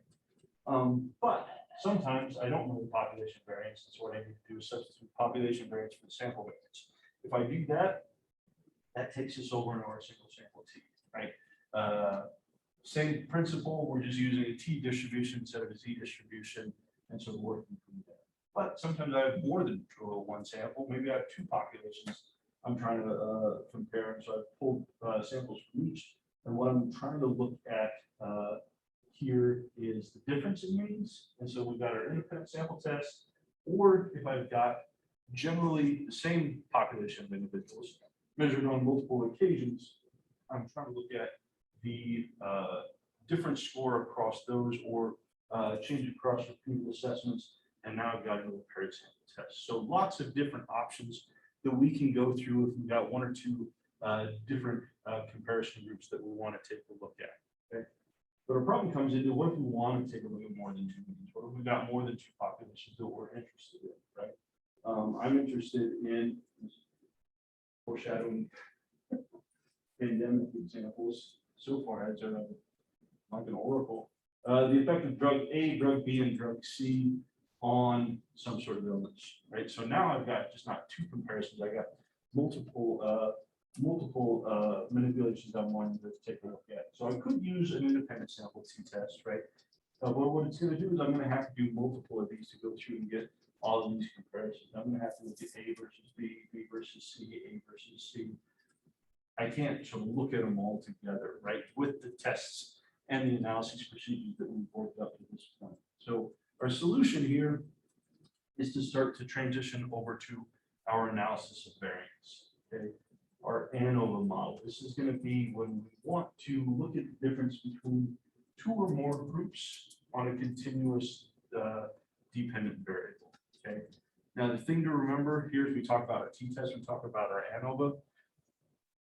But sometimes I don't know the population variance, so what I need to do is substitute population variance for the sample variance. If I do that, that takes us over into our single sample T, right? Same principle, we're just using a T distribution instead of a Z distribution, and so we're working from there. But sometimes I have more than one sample, maybe I have two populations I'm trying to compare, and so I've pulled samples from each, and what I'm trying to look at here is the difference in means, and so we've got our independent sample test, or if I've got generally the same population of individuals measured on multiple occasions, I'm trying to look at the different score across those or change across repeated assessments, and now I've got another paired sample test. So lots of different options that we can go through if we've got one or two different comparison groups that we want to take a look at. Okay? But our problem comes into what if we want to take a look at more than two means? What if we've got more than two populations that we're interested in, right? I'm interested in foreshadowing pandemic examples. So far, as like an oracle, the effect of drug A, drug B, and drug C on some sort of illness, right? So now I've got just not two comparisons, I got multiple manipulations I'm wanting to take a look at. So I could use an independent sample t-test, right? But what it's going to do is I'm going to have to do multiple of these to go through and get all of these comparisons. I'm going to have to look at A versus B, B versus C, A versus C. I can't sort of look at them all together, right? With the tests and the analysis procedures that we've worked up to this point. So our solution here is to start to transition over to our analysis of variance, okay? Our ANOVA model. This is going to be when we want to look at the difference between two or more groups on a continuous dependent variable, okay? Now, the thing to remember here, as we talk about a t-test, we talk about our ANOVA,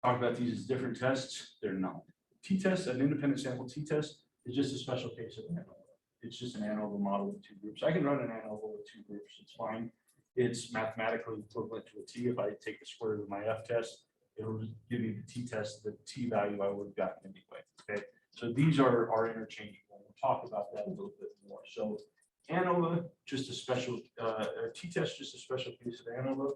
talk about these as different tests, they're not. T-test, an independent sample t-test, is just a special case of ANOVA. It's just an ANOVA model with two groups. I can run an ANOVA with two groups, it's fine. It's mathematically equivalent to a t. If I take the square root of my f-test, it'll give me the t-test, the t-value I would have gotten anyway, okay? So these are interchangeable. We'll talk about that a little bit more. So ANOVA, just a special, t-test, just a special case of ANOVA.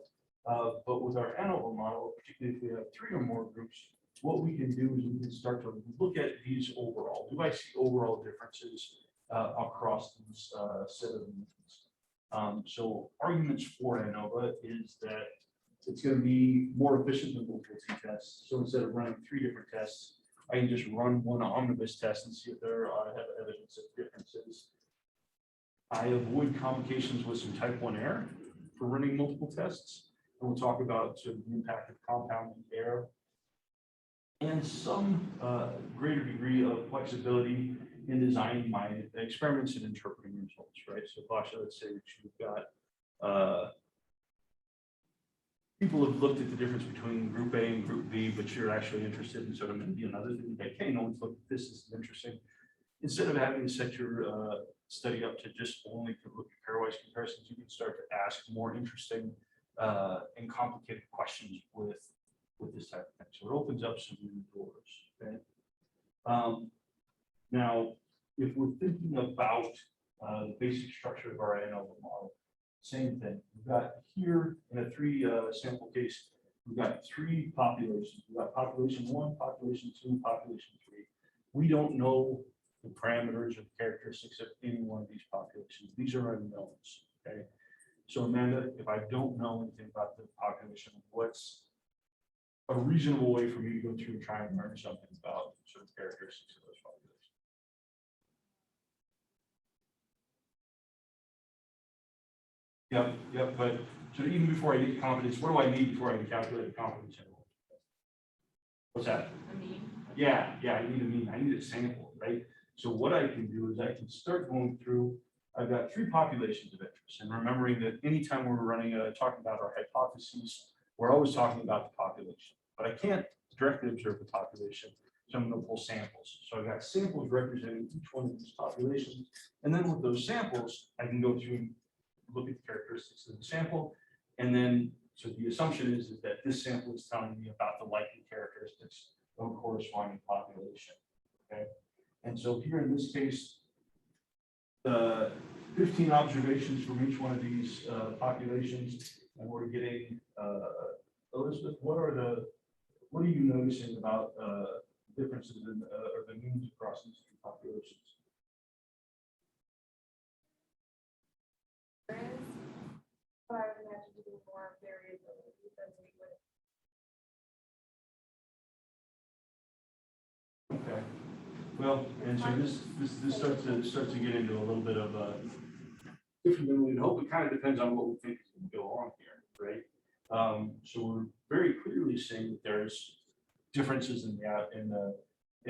But with our ANOVA model, particularly if we have three or more groups, what we can do is we can start to look at these overall. Do I see overall differences across these set of means? So arguments for ANOVA is that it's going to be more efficient than multiple t-tests. So instead of running three different tests, I can just run one omnibus test and see if there have evidence of differences. I avoid complications with some type 1 error for running multiple tests. And we'll talk about sort of the impact of compounding error and some greater degree of flexibility in designing my experiments and interpreting results, right? So Basha, let's say that you've got people have looked at the difference between group A and group B, but you're actually interested in sort of maybe another thing. Like, hey, no one's looked at this, this is interesting. Instead of having to set your study up to just only look at pairwise comparisons, you can start to ask more interesting and complicated questions with this type of thing. So it opens up some new doors. Okay. Now, if we're thinking about the basic structure of our ANOVA model, same thing. We've got here in a three sample case, we've got three populations. We've got population 1, population 2, population 3. We don't know the parameters or the characteristics of any one of these populations. These are unknowns, okay? So Amanda, if I don't know anything about the population, what's a reasonable way for me to go through and try and learn something about sort of characteristics of those populations? Yep, but so even before I get confidence, what do I need before I can calculate the confidence interval? What's that? I mean, Yeah, I need a mean, I need a sample, right? So what I can do is I can start going through, I've got 3 populations of interest, and remembering that anytime we're running, talking about our hypotheses, we're always talking about the population, but I can't directly observe the population, so I'm gonna pull samples. So I've got samples representing each one of these populations, and then with those samples, I can go through and look at the characteristics of the sample, and then, so the assumption is that this sample is telling me about the likely characteristics of a corresponding population, okay? And so here in this case, the 15 observations from each one of these populations, and we're getting, Elizabeth, what are you noticing about differences in, or the means across these 2 populations? There is, but I would imagine to be more variability than we would. Okay. Well, and so this starts to get into a little bit of different than we'd hope. It kind of depends on what we think is going to go on here, right? So we're very clearly seeing that there's differences in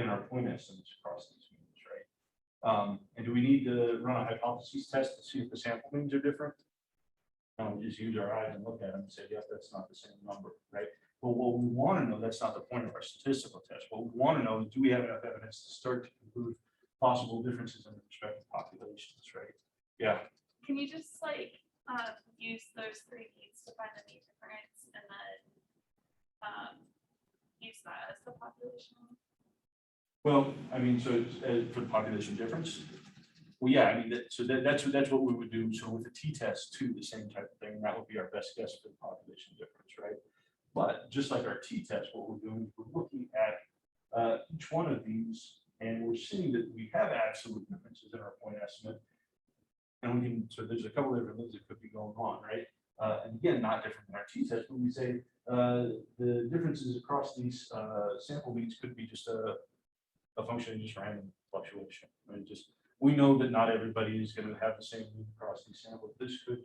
our point estimates across these means, right? And do we need to run a hypothesis test to see if the sample means are different? Just use our eyes and look at them and say, yes, that's not the same number, right? But what we want to know, that's not the point of our statistical test. What we want to know is, do we have enough evidence to start to conclude possible differences in the respective populations, right? Yeah. Can you just like use those 3 means to find the mean difference and then use that as the population? Well, I mean, so for the population difference, well, yeah, I mean, that's what we would do. So with the t-test too, the same type of thing, that would be our best guess for the population difference, right? But just like our t-test, what we're doing is we're looking at each one of these, and we're seeing that we have absolute differences in our point estimate. And we can, so there's a couple of different things that could be going on, right? And again, not different than our t-test, but we say the differences across these sample means could be just a function of just random fluctuation. Right? Just, we know that not everybody is going to have the same mean across these samples. This could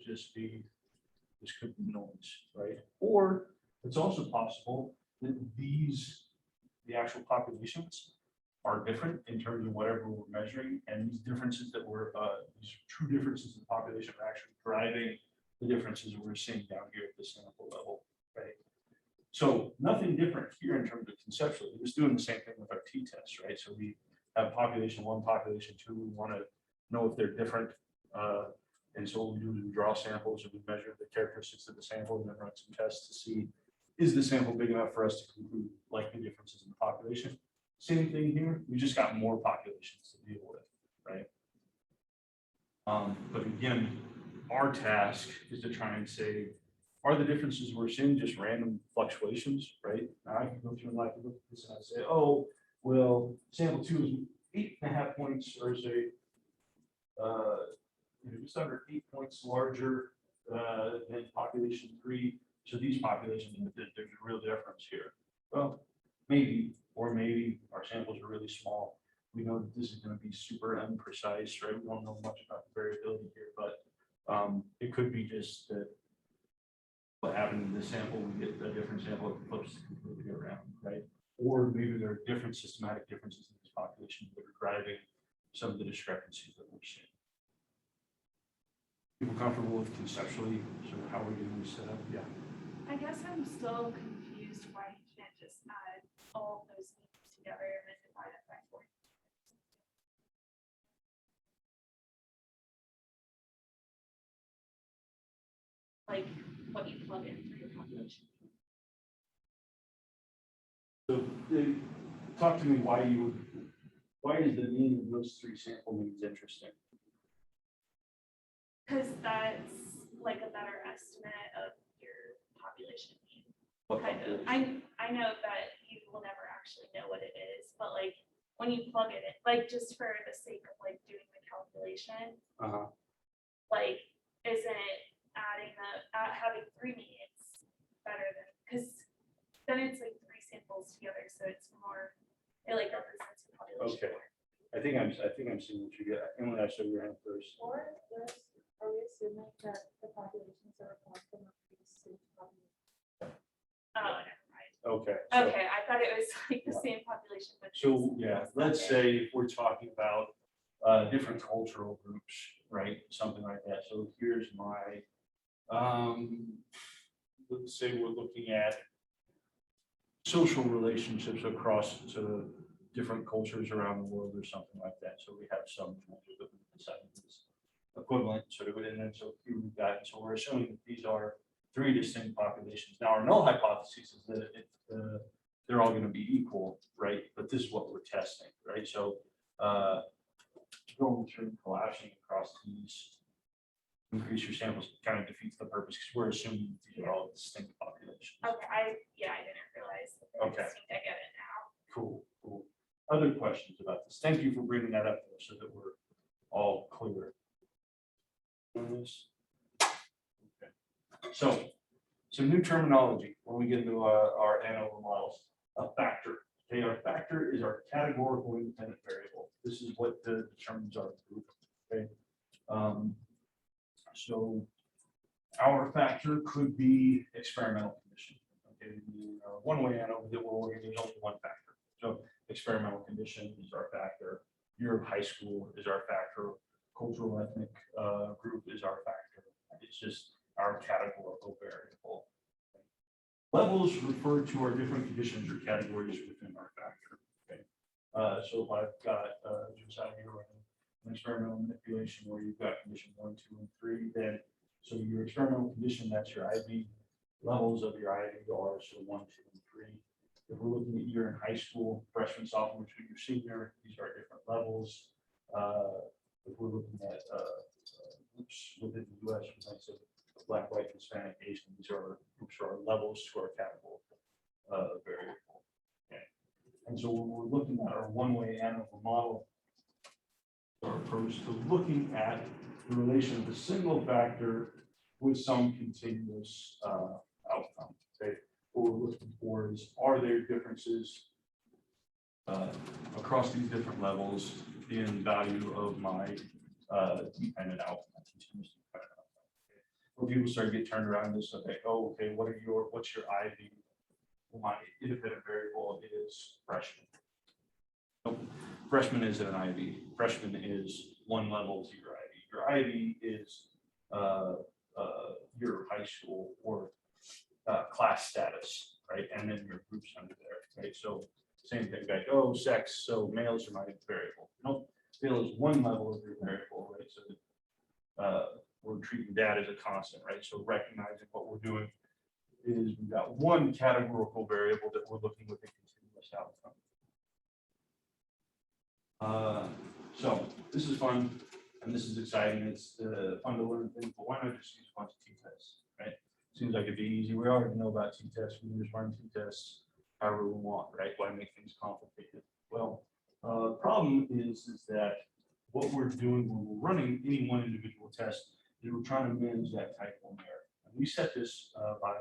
be noise, right? Or it's also possible that the actual populations are different in terms of whatever we're measuring, and these differences that these true differences in the population are actually driving the differences we're seeing down here at the sample level, right? So nothing different here in terms of conceptually. We're just doing the same thing with our t-test, right? So we have population 1, population 2. We want to know if they're different. And so what we do is we draw samples and we measure the characteristics of the sample and then run some tests to see, is the sample big enough for us to conclude likely differences in the population? Same thing here. We just got more populations to deal with, right? But again, our task is to try and say, are the differences we're seeing just random fluctuations, right? Now I can go through and I can look at this and I say, oh, well, sample 2 is 8.5 points, or say, just under 8 points larger than population 3. So these populations, there's a real difference here. Well, maybe, or maybe our samples are really small. We know that this is going to be super imprecise, right? We don't know much about the variability here, but it could be just that what happened in this sample, we get a different sample that flips completely around, right? Or maybe there are different systematic differences in this population that are driving some of the discrepancies that we're seeing. People comfortable with conceptually sort of how we're doing this setup? Yeah. I guess I'm still confused why you can't just add all of those means together and then divide it by 4. Like what you plug in for your population. So talk to me why is the mean of those 3 sample means interesting? Because that's like a better estimate of your population mean. What Kind of. population? I know that you will never actually know what it is, but like when you plug it in, like just for the sake of like doing the calculation, like, isn't adding having 3 medians better than, because then it's like 3 samples together, so it's more, it like represents the population Okay. more. I think I'm seeing what you get. Emily, I show your hand first. Or are we assuming that the populations are born from a pre-state population? Oh, never mind. Okay. So, Okay, I thought it was like the same population, but. so yeah, let's say if we're talking about different cultural groups, right? Something like that. So here's my, let's say we're looking at social relationships across to different cultures around the world or something like that. So we have some measure that we decided is equivalent sort of, and then so here we've got, so we're assuming that these are 3 distinct populations. Now our null hypothesis is that they're all going to be equal, right? But this is what we're testing, right? So going through collapsing across these, increase your samples kind of defeats the purpose because we're assuming these are all distinct populations. Okay, I didn't realize that they were Okay. distinct. I get it now. Cool, cool. Other questions about this? Thank you for bringing that up so that we're all clear on this. Okay. So, some new terminology when we get into our ANOVA models. A factor. Okay, our factor is our categorical independent variable. This is what determines our group. Okay. So, our factor could be experimental condition. Okay, one-way ANOVA that we're working, there's only one factor. So experimental condition is our factor. Year of high school is our factor. Cultural ethnic group is our factor. It's just our categorical variable. Levels refer to our different conditions or categories within our factor. Okay. So if I've got just out here an experimental manipulation where you've got condition 1, 2, and 3, then so your experimental condition, that's your IV levels of your IVR, so 1, 2, and 3. If we're looking at year in high school, freshman, sophomore, junior, senior, these are different levels. If we're looking at groups within the U.S., like so Black, white, Hispanic, Asian, these are groups or levels to our categorical variable. Okay. And so when we're looking at our one-way ANOVA model, our approach to looking at the relation of a single factor with some continuous outcome. Okay. What we're looking for is, are there differences across these different levels in value of my dependent outcome? Where people start to get turned around and say, oh, okay, what's your IV? Well, my independent variable is freshman. So freshman is an IV. Freshman is one level to your IV. Your IV is your high school or class status, right? And then your groups under there, right? So same thing, like, oh, sex, so males are my variable. Nope, male is one level of your variable, right? So we're treating that as a constant, right? So recognizing what we're doing is we've got one categorical variable that we're looking with a continuous outcome. So this is fun and this is exciting. It's fun to learn things, but why not just use a bunch of t-tests, right? Seems like it'd be easy. We already know about t-tests. We can just run t-tests however we want, right? Why make things complicated? Well, the problem is that what we're doing when we're running any one individual test is we're trying to manage that type 1 error. And we set this by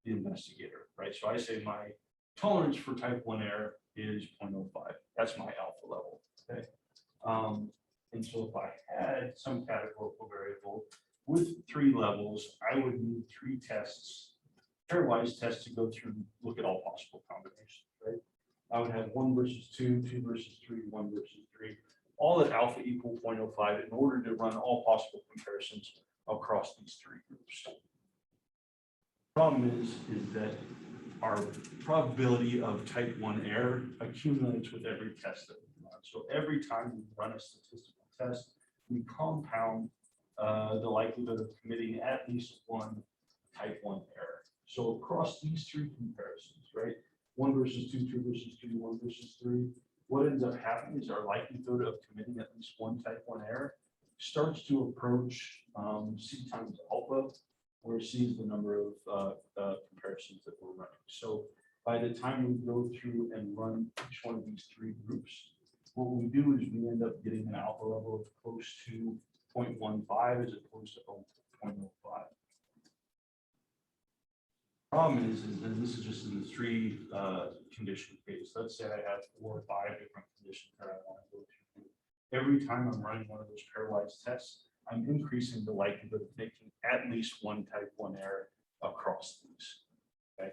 the investigator, right? So I say my tolerance for type 1 error is 0.05. That's my alpha level, okay? And so if I had some categorical variable with 3 levels, I would need 3 tests, pairwise tests to go through and look at all possible combinations, right? I would have 1 versus 2, 2 versus 3, 1 versus 3, all at alpha equal 0.05 in order to run all possible comparisons across these 3 groups. Problem is that our probability of type 1 error accumulates with every test that we run. So every time we run a statistical test, we compound the likelihood of committing at least one type 1 error. So across these 3 comparisons, right? 1 versus 2, 2 versus 2, 1 versus 3, what ends up happening is our likelihood of committing at least one type 1 error starts to approach C times alpha, where C is the number of comparisons that we're running. So by the time we go through and run each one of these 3 groups, what we do is we end up getting an alpha level of close to 0.15 as opposed to 0.05. Problem is that this is just in the three condition case. Let's say I have 4 or 5 different conditions that I want to go through. Every time I'm running one of those pairwise tests, I'm increasing the likelihood of making at least one type 1 error across these. Okay.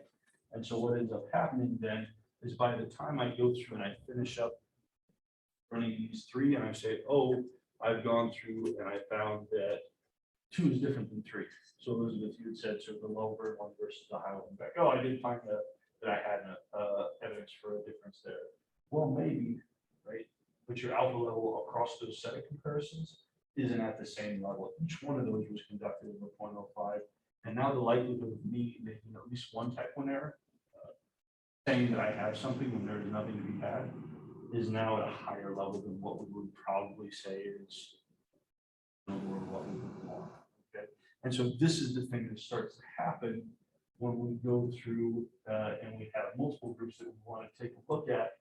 And so what ends up happening then is by the time I go through and I finish up running these 3 and I say, oh, I've gone through and I found that 2 is different than 3. So Elizabeth, you had said sort of the lower one versus the high one back. Oh, I did find that I had evidence for a difference there. Well, maybe, right? But your alpha level across those set of comparisons isn't at the same level. Each one of those was conducted in 0.05. And now the likelihood of me making at least one type 1 error, saying that I have something when there's nothing to be had, is now at a higher level than what we would probably say is or what we would want. Okay. And so this is the thing that starts to happen when we go through and we have multiple groups that we want to take a look at.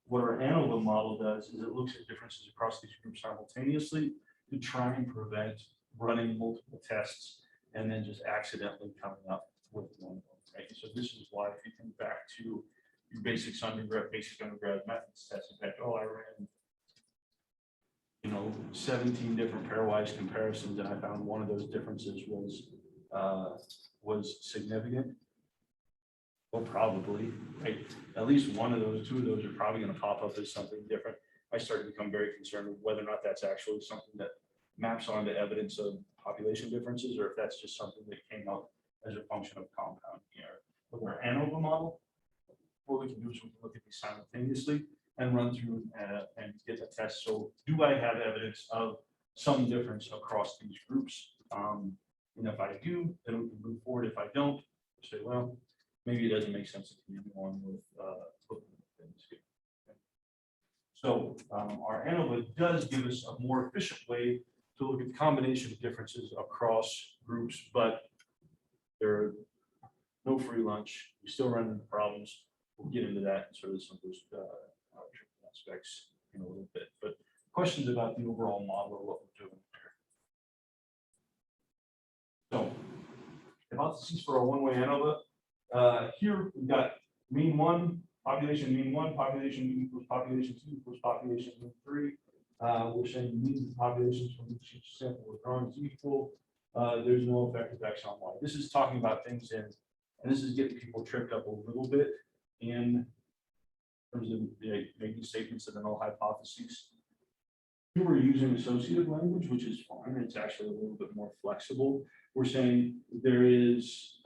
What our ANOVA model does is it looks at differences across these groups simultaneously to try and prevent running multiple tests and then just accidentally coming up with one of them. Right? So this is why if you think back to your basic undergrad methods test, in fact, oh, I ran 17 different pairwise comparisons, and I found one of those differences was significant. Well, probably, right? At least one of those, 2 of those are probably going to pop up as something different. I started to become very concerned with whether or not that's actually something that maps onto evidence of population differences, or if that's just something that came up as a function of compound error. With our ANOVA model, what we can do is we can look at these simultaneously and run through and get a test. So do I have evidence of some difference across these groups? And if I do, then we can move forward. If I don't, say, well, maybe it doesn't make sense to continue on with things here. Okay. So our ANOVA does give us a more efficient way to look at the combination of differences across groups, but there are no free lunch. We still run into problems. We'll get into that and sort of some of those aspects in a little bit. But questions about the overall model of what we're doing here. So hypotheses for a one-way ANOVA. Here we've got mean 1, population mean 1, population mean equals population 2 equals population mean 3. We're saying means of populations from each sample we're drawing is equal. There's no effective X on Y. This is talking about things in, and this is getting people tripped up a little bit in terms of making statements of the null hypotheses. Here we're using associative language, which is fine. It's actually a little bit more flexible. We're saying there is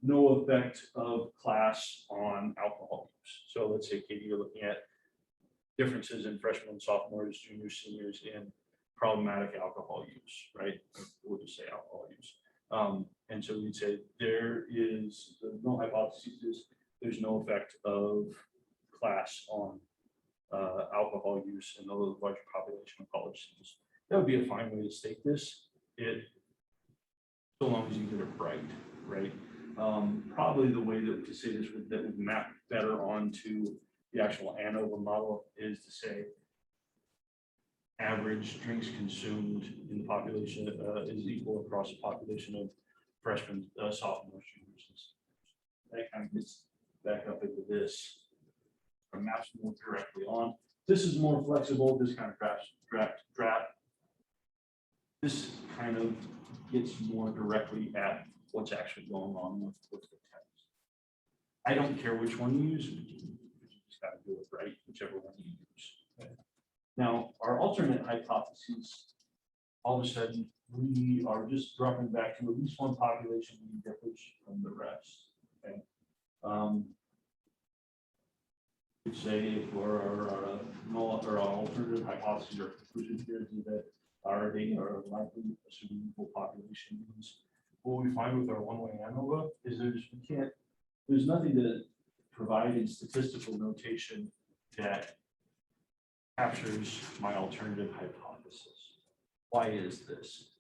no effect of class on alcohol use. So let's say, Katie, you're looking at differences in freshmen, sophomores, juniors, seniors in problematic alcohol use, right? We'll just say alcohol use. And so we'd say there is the null hypothesis is there's no effect of class on alcohol use in the larger population of college students. That would be a fine way to state this. So long as you get it right? Probably the way that to say this that would map better onto the actual ANOVA model is to say average drinks consumed in the population is equal across the population of freshmen, sophomores, juniors. That kind of gets back up into this. Or maps more directly on. This is more flexible. This kind of draft. This kind of gets more directly at what's actually going on with the text. I don't care which one you use. You just got to do it right, whichever one you use. Okay. Now, our alternate hypotheses, all of a sudden, we are just dropping back to at least one population mean differs from the rest. Okay. We'd say for our alternative hypothesis or conclusion here is that our data are likely assuming equal population means. What we find with our one-way ANOVA is there's nothing to provide in statistical notation that captures my alternative hypothesis. Why is this?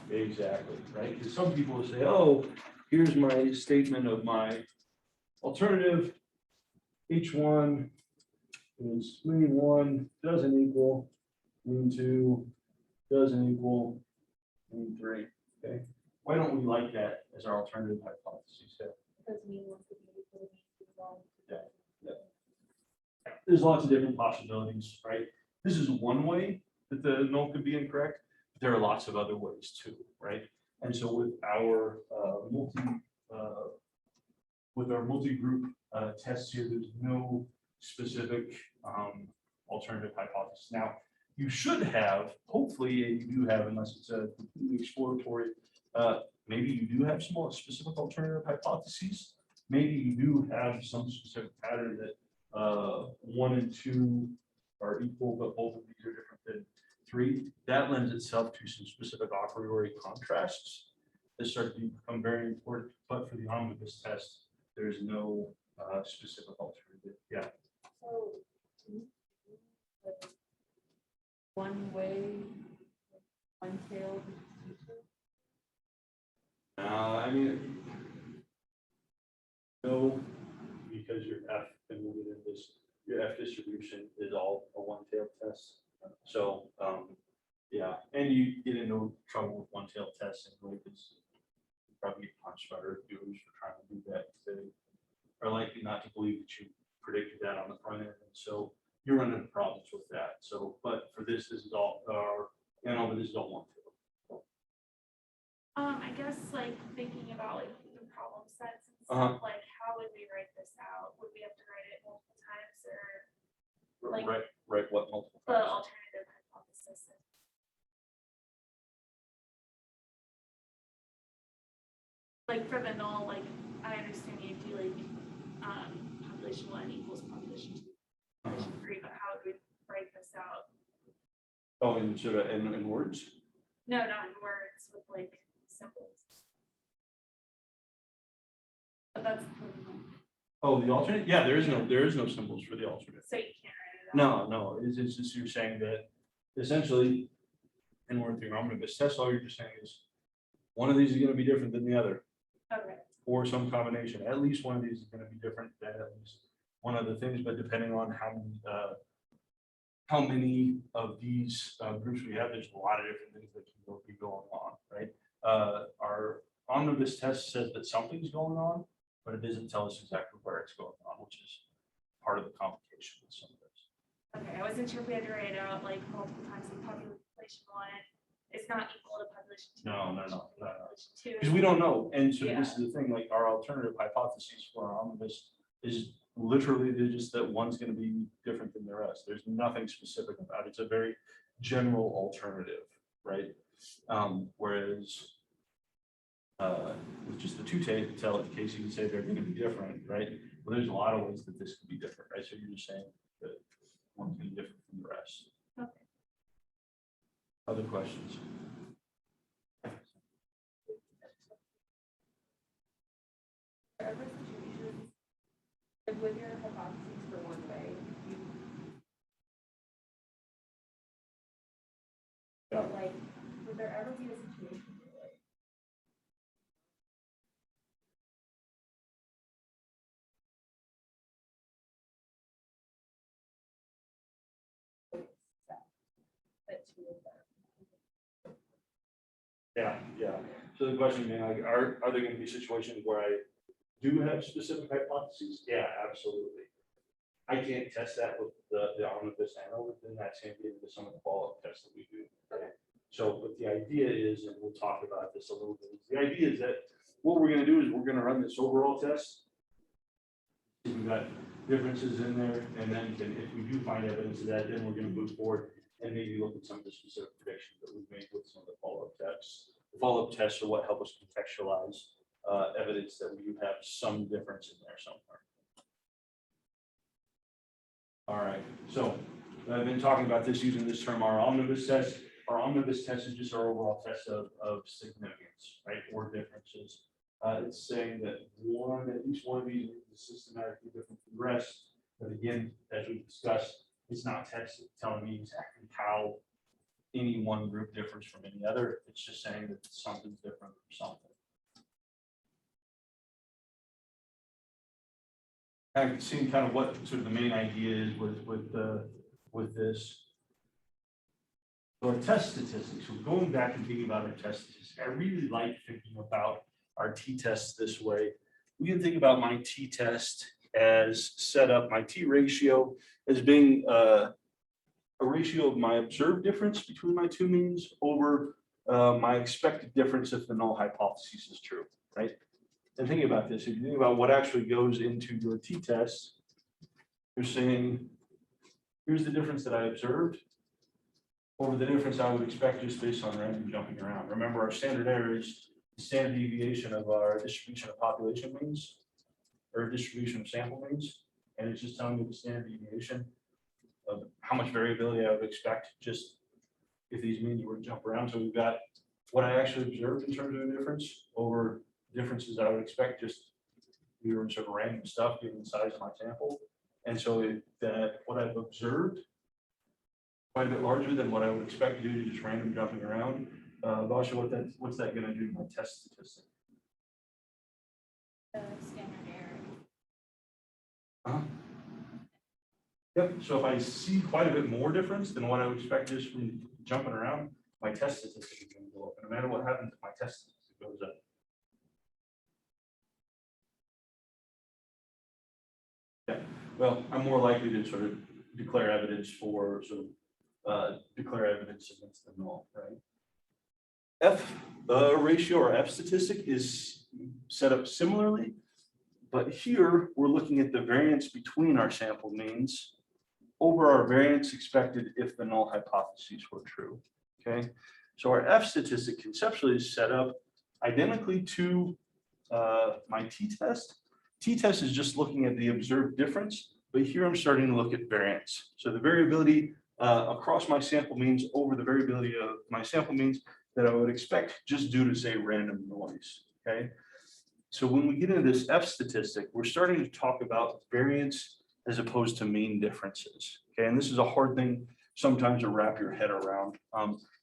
Exactly, right? Because some people will say, oh, here's my statement of my alternative. H1 is mean 1 doesn't equal mean 2 doesn't equal mean 3. Okay, why don't we like that as our alternative hypothesis? Yeah. Because mean one could be equal to mean two wrong. There's lots of different possibilities, right? This is one way that the null could be incorrect. But there are lots of other ways too, right? And so with our multi-group tests here, there's no specific alternative hypothesis. Now, you should have, hopefully, and you do have, unless it's a completely exploratory, maybe you do have some more specific alternative hypotheses. Maybe you do have some specific pattern that 1 and 2 are equal, but both of these are different than 3. That lends itself to some specific a priori contrasts that start to become very important. But for the omnibus test, there's no specific alternative. Yeah. So, like, one way, one tailed teacher. I mean, no, because your F, and we'll get into this, your F distribution is all a one-tailed test. So, yeah, and you get into trouble with one-tailed tests and because you probably get punched by reviewers for trying to do that. They are likely not to believe that you predicted that on the front end. And so you're running into problems with that. So, but for this is all, this is all one-tailed. I guess like thinking about like the problem sets and stuff, like how would we write this out? Would we have to write it multiple times or like Right, what multiple the times? alternative hypothesis? Like for the null, like I understand you do like population 1 equals population 2, population 3, but how would we write this out? Oh, and sort of in words? No, not in words, with like symbols. But that's Oh, the alternate? Yeah, there is no symbols for the alternate. so you can't write it out. No, it's just you're saying that essentially, in worth your omnibus test, all you're just saying is one of these is going to be different than the other, Okay. or some combination. At least one of these is going to be different than at least one of the things, but depending on how many of these groups we have, there's a lot of different things that can be going on, right? Our omnibus test says that something's going on, but it doesn't tell us exactly where it's going on, which is part of the complication with some of this. Okay, I wasn't sure if we had to write it out like multiple times in population 1. It's not equal to population 2. No. Population 2. Because we don't know. And so Yeah. this is the thing, like our alternative hypotheses for our omnibus is literally they're just that one's going to be different than the rest. There's nothing specific about it. It's a very general alternative, right? Whereas with just the two-tailed case, you can say they're going to be different, right? Well, there's a lot of ways that this could be different, right? So you're just saying that one's going to be different from the rest. Okay. Other questions? There ever situations, like with your hypotheses for one way, you. Yeah. But like, would there ever be a situation where like. That two of them. Yeah. So the question being like, are there going to be situations where I do have specific hypotheses? Yeah, absolutely. I can't test that with the omnibus ANOVA, then that's going to get into some of the follow-up tests that we do. Okay. So, but the idea is, and we'll talk about this a little bit, the idea is that what we're going to do is we're going to run this overall test. We've got differences in there, and then if we do find evidence of that, then we're going to move forward and maybe look at some of the specific predictions that we've made with some of the follow-up tests. The follow-up tests are what help us contextualize evidence that we do have some difference in there somewhere. All right, so I've been talking about this using this term, our omnibus test. Our omnibus test is just our overall test of significance, right, or differences. It's saying that at least one of these is systematically different from the rest. But again, as we discussed, it's not telling me exactly how any one group differs from any other. It's just saying that something's different from something. I've seen kind of what sort of the main idea is with this. So our test statistics, so going back and thinking about our test statistics, I really like thinking about our t-tests this way. We can think about my t-test as set up, my t-ratio as being a ratio of my observed difference between my two means over my expected difference if the null hypothesis is true, right? And thinking about this, if you think about what actually goes into your t-test, you're saying, here's the difference that I observed over the difference I would expect just based on random jumping around. Remember, our standard error is the standard deviation of our distribution of population means, or distribution of sample means, and it's just telling me the standard deviation of how much variability I would expect just if these means were to jump around. So we've got what I actually observed in terms of a difference over differences I would expect just we were in sort of random stuff given the size of my sample. And so that what I've observed quite a bit larger than what I would expect due to just random jumping around. Basha, what's that going to do to my test statistic? The standard error. Uh-huh. Yep, so if I see quite a bit more difference than what I would expect just from jumping around, my test statistic is going to go up. And no matter what happens, if my test statistic goes up. Yeah, well, I'm more likely to sort of declare evidence for sort of declare evidence against the null, right? F ratio or F statistic is set up similarly, but here we're looking at the variance between our sample means over our variance expected if the null hypotheses were true, okay? So our F statistic conceptually is set up identically to my t-test. T-test is just looking at the observed difference, but here I'm starting to look at variance. So the variability across my sample means over the variability of my sample means that I would expect just due to, say, random noise, okay? So when we get into this F statistic, we're starting to talk about variance as opposed to mean differences, okay? And this is a hard thing sometimes to wrap your head around.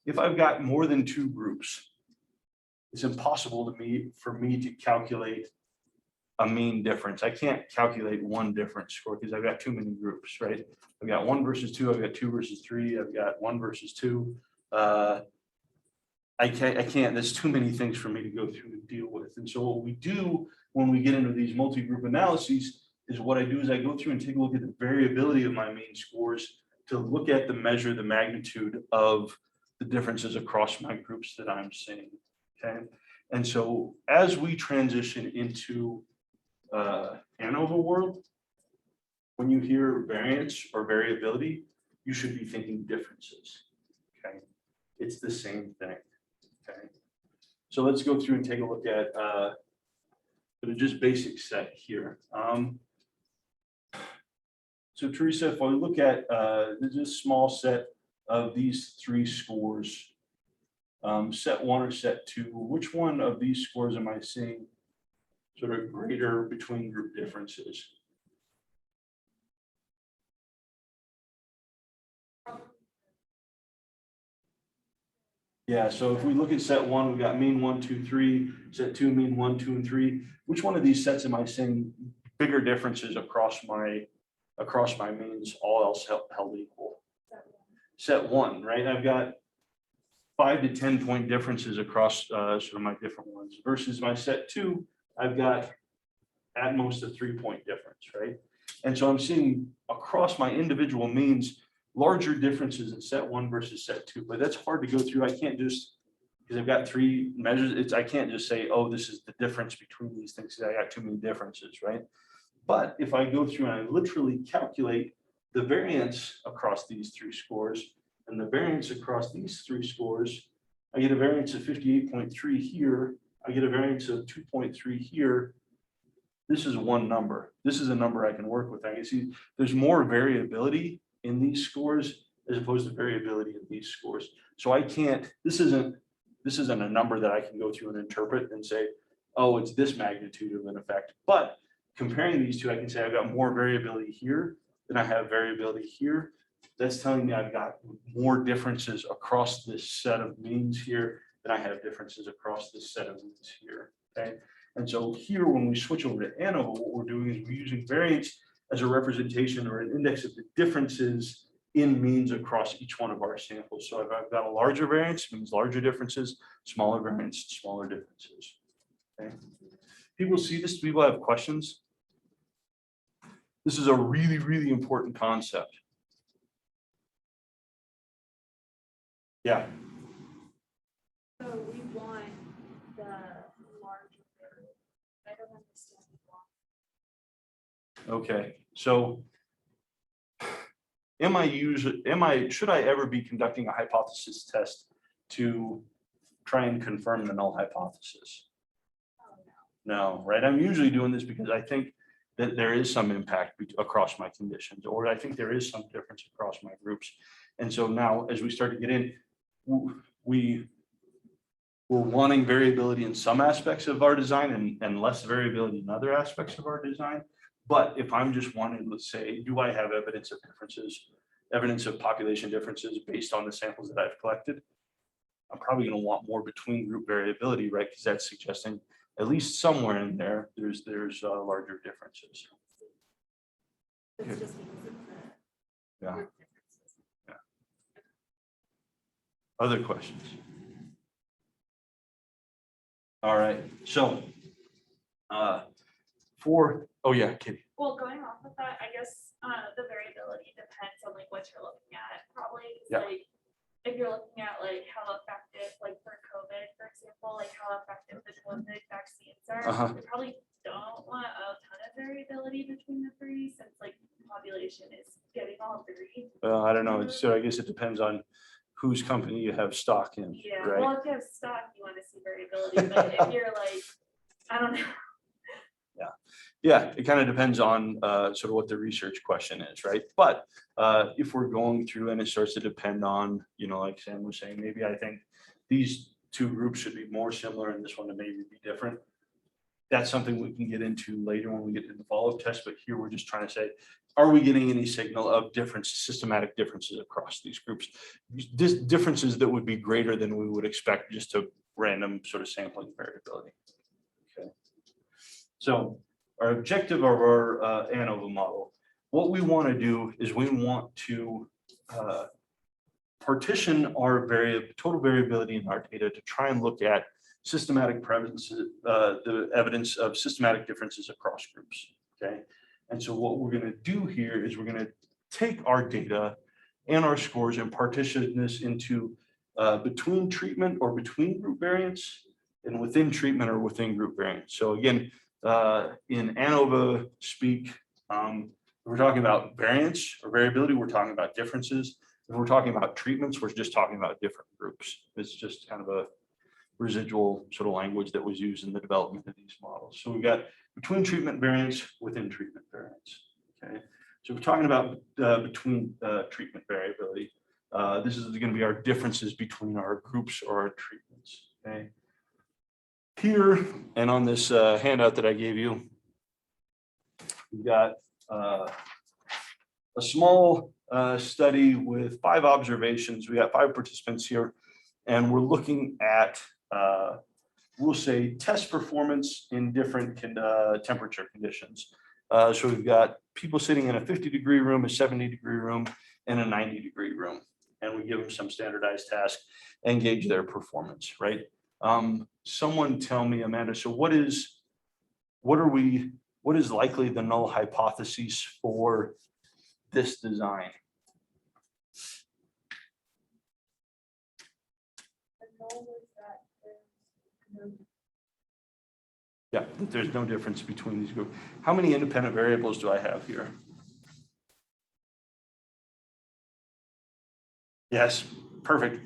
If I've got more than two groups, it's impossible for me to calculate a mean difference. I can't calculate one difference score because I've got too many groups, right? I've got 1 versus 2, I've got 2 versus 3, I've got 1 versus 2. I can't, there's too many things for me to go through to deal with. And so what we do when we get into these multi-group analyses is what I do is I go through and take a look at the variability of my mean scores to look at the measure, the magnitude of the differences across my groups that I'm seeing, okay? And so as we transition into ANOVA world, when you hear variance or variability, you should be thinking differences, okay? It's the same thing, okay? So let's go through and take a look at just basic set here. So Teresa, if I look at this small set of these three scores, set 1 or set 2, which one of these scores am I seeing sort of greater between group differences? Yeah, so if we look at set 1, we've got mean 1, 2, 3, set 2, mean 1, 2, and 3. Which one of these sets am I seeing bigger differences across my means, all else held equal? Set 1, right? I've got 5 to 10 point differences across sort of my different ones versus my set 2, I've got at most a 3-point difference, right? And so I'm seeing across my individual means larger differences in set 1 versus set 2, but that's hard to go through. I can't just, because I've got 3 measures, I can't just say, oh, this is the difference between these things, because I got too many differences, right? But if I go through and I literally calculate the variance across these 3 scores and the variance across these 3 scores, I get a variance of 58.3 here. I get a variance of 2.3 here. This is one number. This is a number I can work with. I can see there's more variability in these scores as opposed to variability in these scores. So I can't, this isn't a number that I can go through and interpret and say, oh, it's this magnitude of an effect. But comparing these two, I can say I've got more variability here than I have variability here. That's telling me I've got more differences across this set of means here than I have differences across this set of means here, okay? And so here, when we switch over to ANOVA, what we're doing is we're using variance as a representation or an index of the differences in means across each one of our samples. So if I've got a larger variance, it means larger differences, smaller variance, smaller differences. Okay. People see this, people have questions. This is a really, really important concept. Yeah. So we want the larger variable. I don't understand why. Okay, so should I ever be conducting a hypothesis test to try and confirm the null hypothesis? Oh, no. No, right? I'm usually doing this because I think that there is some impact across my conditions, or I think there is some difference across my groups. And so now, as we start to get in, we're wanting variability in some aspects of our design and less variability in other aspects of our design. But if I'm just wanting to say, do I have evidence of differences, evidence of population differences based on the samples that I've collected? I'm probably going to want more between group variability, right? Because that's suggesting at least somewhere in there, there's larger differences. It's just because of the Yeah. group differences. Other questions? All right. So oh yeah, Kitty. Well, going off of that, I guess the variability depends on like what you're looking at, probably. 'Cause, Yeah. like, if you're looking at like how effective, like for COVID, for example, like how effective the COVID vaccines are, Uh-huh. you probably don't want a ton of variability between the three, since like the population is getting all three. I don't know. So I guess it depends on whose company you have stock in, Yeah, right? well, if you have stock, you want to see variability, but if you're like, I don't know. Yeah, it kind of depends on sort of what the research question is, right? But if we're going through and it starts to depend on, like Sam was saying, maybe I think these two groups should be more similar and this one to maybe be different. That's something we can get into later when we get to the follow-up test. But here we're just trying to say, are we getting any signal of systematic differences across these groups? Differences that would be greater than we would expect just to random sort of sampling variability. Okay. So our objective of our ANOVA model, what we want to do is we want to partition our total variability in our data to try and look at systematic prevalence, the evidence of systematic differences across groups. Okay. And so what we're going to do here is we're going to take our data and our scores and partition this into between treatment or between group variance and within treatment or within group variance. So again, in ANOVA speak, we're talking about variance or variability, we're talking about differences. If we're talking about treatments, we're just talking about different groups. It's just kind of a residual sort of language that was used in the development of these models. So we've got between treatment variance, within treatment variance. Okay, so we're talking about between treatment variability. This is going to be our differences between our groups or our treatments. Okay. Here and on this handout that I gave you, we've got a small study with 5 observations. We got 5 participants here, and we're looking at, we'll say, test performance in different temperature conditions. So we've got people sitting in a 50-degree room, a 70-degree room, and a 90-degree room, and we give them some standardized tasks and gauge their performance, right? Someone tell me, Amanda, so what is likely the null hypotheses for this design? The null is that there's no. Yeah, there's no difference between these groups. How many independent variables do I have here? Yes, perfect.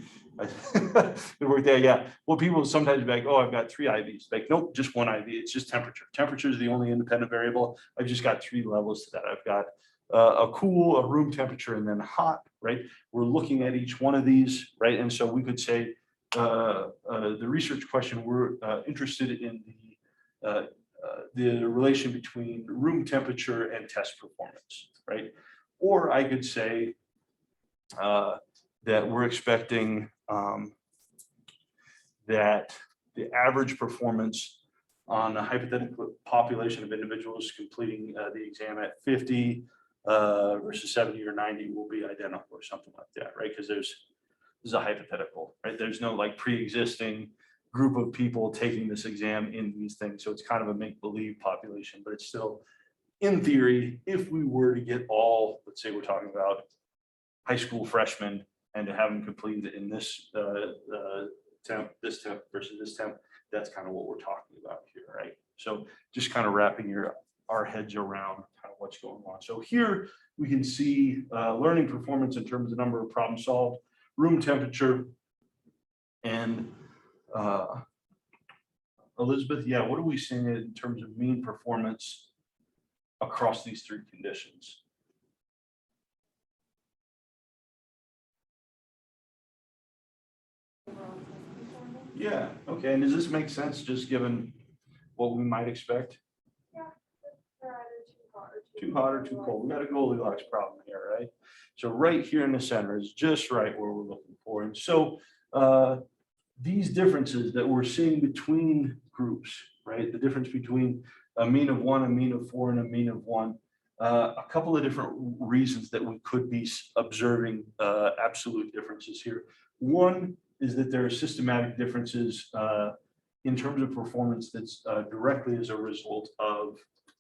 Good work there. Yeah. Well, people sometimes be like, oh, I've got 3 IVs. Like, nope, just 1 IV. It's just temperature. Temperature is the only independent variable. I've just got 3 levels to that. I've got a cool, a room temperature, and then hot, right? We're looking at each one of these, right? And so we could say the research question, we're interested in the relation between room temperature and test performance, right? Or I could say that we're expecting that the average performance on a hypothetical population of individuals completing the exam at 50 versus 70 or 90 will be identical or something like that, right? Because this is a hypothetical, right? There's no like pre-existing group of people taking this exam in these things. So it's kind of a make-believe population, but it's still, in theory, if we were to get all, let's say we're talking about high school freshmen and to have them complete it in this temp versus this temp, that's kind of what we're talking about here, right? So just kind of wrapping our heads around kind of what's going on. So here we can see learning performance in terms of number of problems solved, room temperature, and Elizabeth, yeah, what are we seeing in terms of mean performance across these three conditions? Yeah, okay, and does this make sense just given what we might expect? Yeah, they're either Too hot or too cold? We got a Goldilocks problem here, right? So right here in the center is just right where we're looking for. And so these differences that we're seeing between groups, right? The difference between a mean of 1, a mean of 4, and a mean of 1. A couple of different reasons that we could be observing absolute differences here. One is that there are systematic differences in terms of performance that's directly as a result of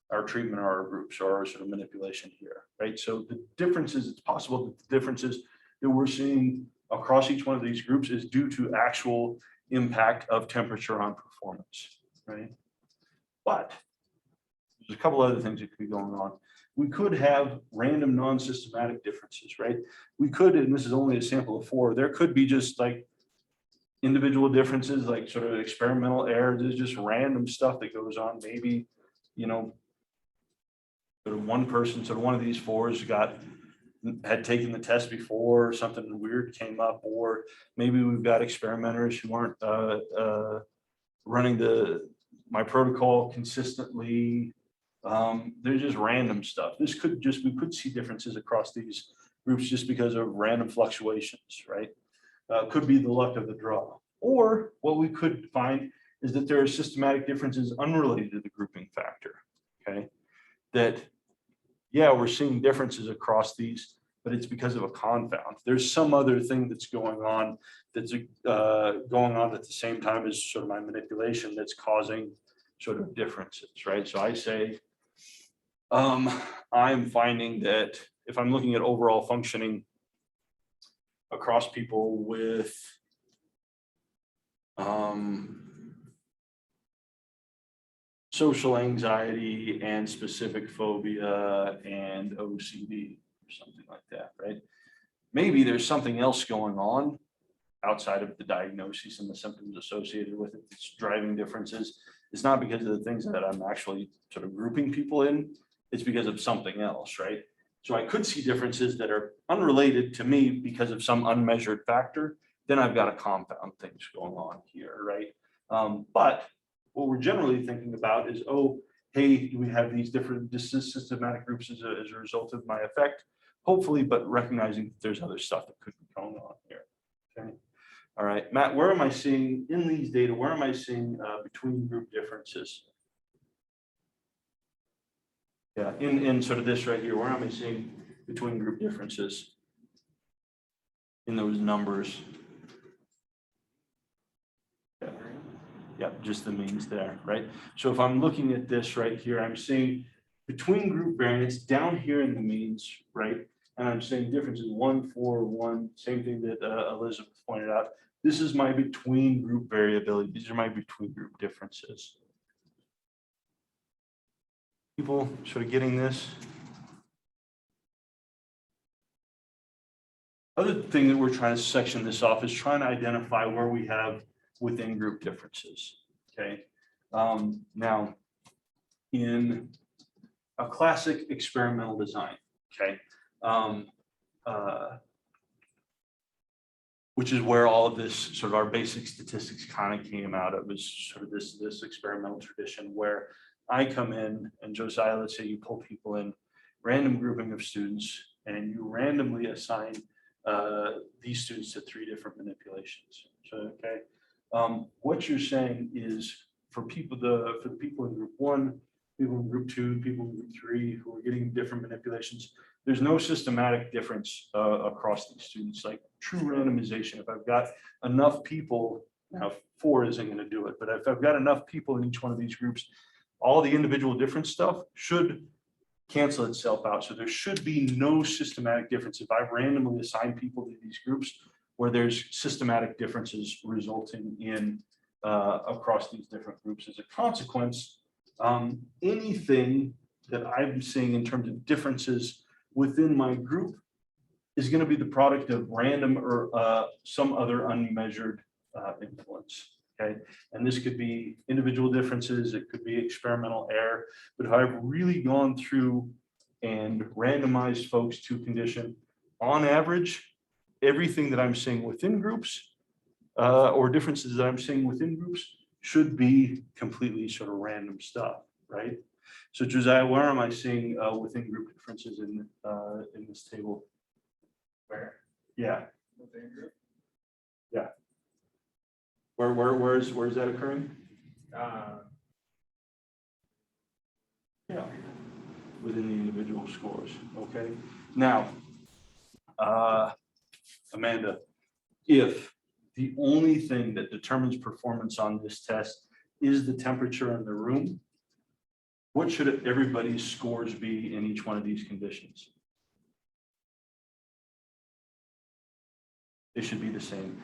our treatment or our groups or our sort of manipulation here, right? So the differences, it's possible that the differences that we're seeing across each one of these groups is due to actual impact of temperature on performance, right? But there's a couple other things that could be going on. We could have random non-systematic differences, right? We could, and this is only a sample of 4, there could be just like individual differences, like sort of experimental errors. There's just random stuff that goes on. Maybe, you know, sort of one person, sort of one of these 4s had taken the test before, something weird came up, or maybe we've got experimenters who aren't running my protocol consistently. There's just random stuff. We could see differences across these groups just because of random fluctuations, right? Could be the luck of the draw. Or what we could find is that there are systematic differences unrelated to the grouping factor, okay? That, yeah, we're seeing differences across these, but it's because of a confound. There's some other thing that's going on at the same time as sort of my manipulation that's causing sort of differences, right? So I say, I'm finding that if I'm looking at overall functioning across people with social anxiety and specific phobia and OCD or something like that, right? Maybe there's something else going on outside of the diagnosis and the symptoms associated with it that's driving differences. It's not because of the things that I'm actually sort of grouping people in, it's because of something else, right? So I could see differences that are unrelated to me because of some unmeasured factor. Then I've got a compound things going on here, right? But what we're generally thinking about is, oh, hey, do we have these different systematic groups as a result of my effect? Hopefully, but recognizing that there's other stuff that could be going on here. Okay. All right, Matt, where am I seeing in these data? Where am I seeing between group differences? Yeah, in sort of this right here, where am I seeing between group differences in those numbers? Yeah, yeah, just the means there, right? So if I'm looking at this right here, I'm seeing between group variance down here in the means, right? And I'm seeing differences 1, 4, 1, same thing that Elizabeth pointed out. This is my between group variability. These are my between group differences. People sort of getting this? Other thing that we're trying to section this off is trying to identify where we have within group differences, okay? Now, in a classic experimental design, okay? Which is where all of this sort of our basic statistics kind of came out of, was sort of this experimental tradition where I come in and Josiah, let's say you pull people in, random grouping of students, and you randomly assign these students to 3 different manipulations. So, okay, what you're saying is for the people in group 1, people in group 2, people in group 3 who are getting different manipulations, there's no systematic difference across these students, like true randomization. If I've got enough people, now 4 isn't going to do it, but if I've got enough people in each one of these groups, all the individual different stuff should cancel itself out. So there should be no systematic difference. If I randomly assign people to these groups where there's systematic differences resulting in across these different groups. As a consequence, anything that I'm seeing in terms of differences within my group is going to be the product of random or some other unmeasured influence. Okay, and this could be individual differences, it could be experimental error, but if I've really gone through and randomized folks to condition, on average, everything that I'm seeing within groups or differences that I'm seeing within groups should be completely sort of random stuff, right? So Josiah, where am I seeing within group differences in this table? Where? Yeah. Within group? Yeah. Where's that occurring? Yeah, within the individual scores. Okay. Now, Amanda, if the only thing that determines performance on this test is the temperature in the room, what should everybody's scores be in each one of these conditions? It should be the same.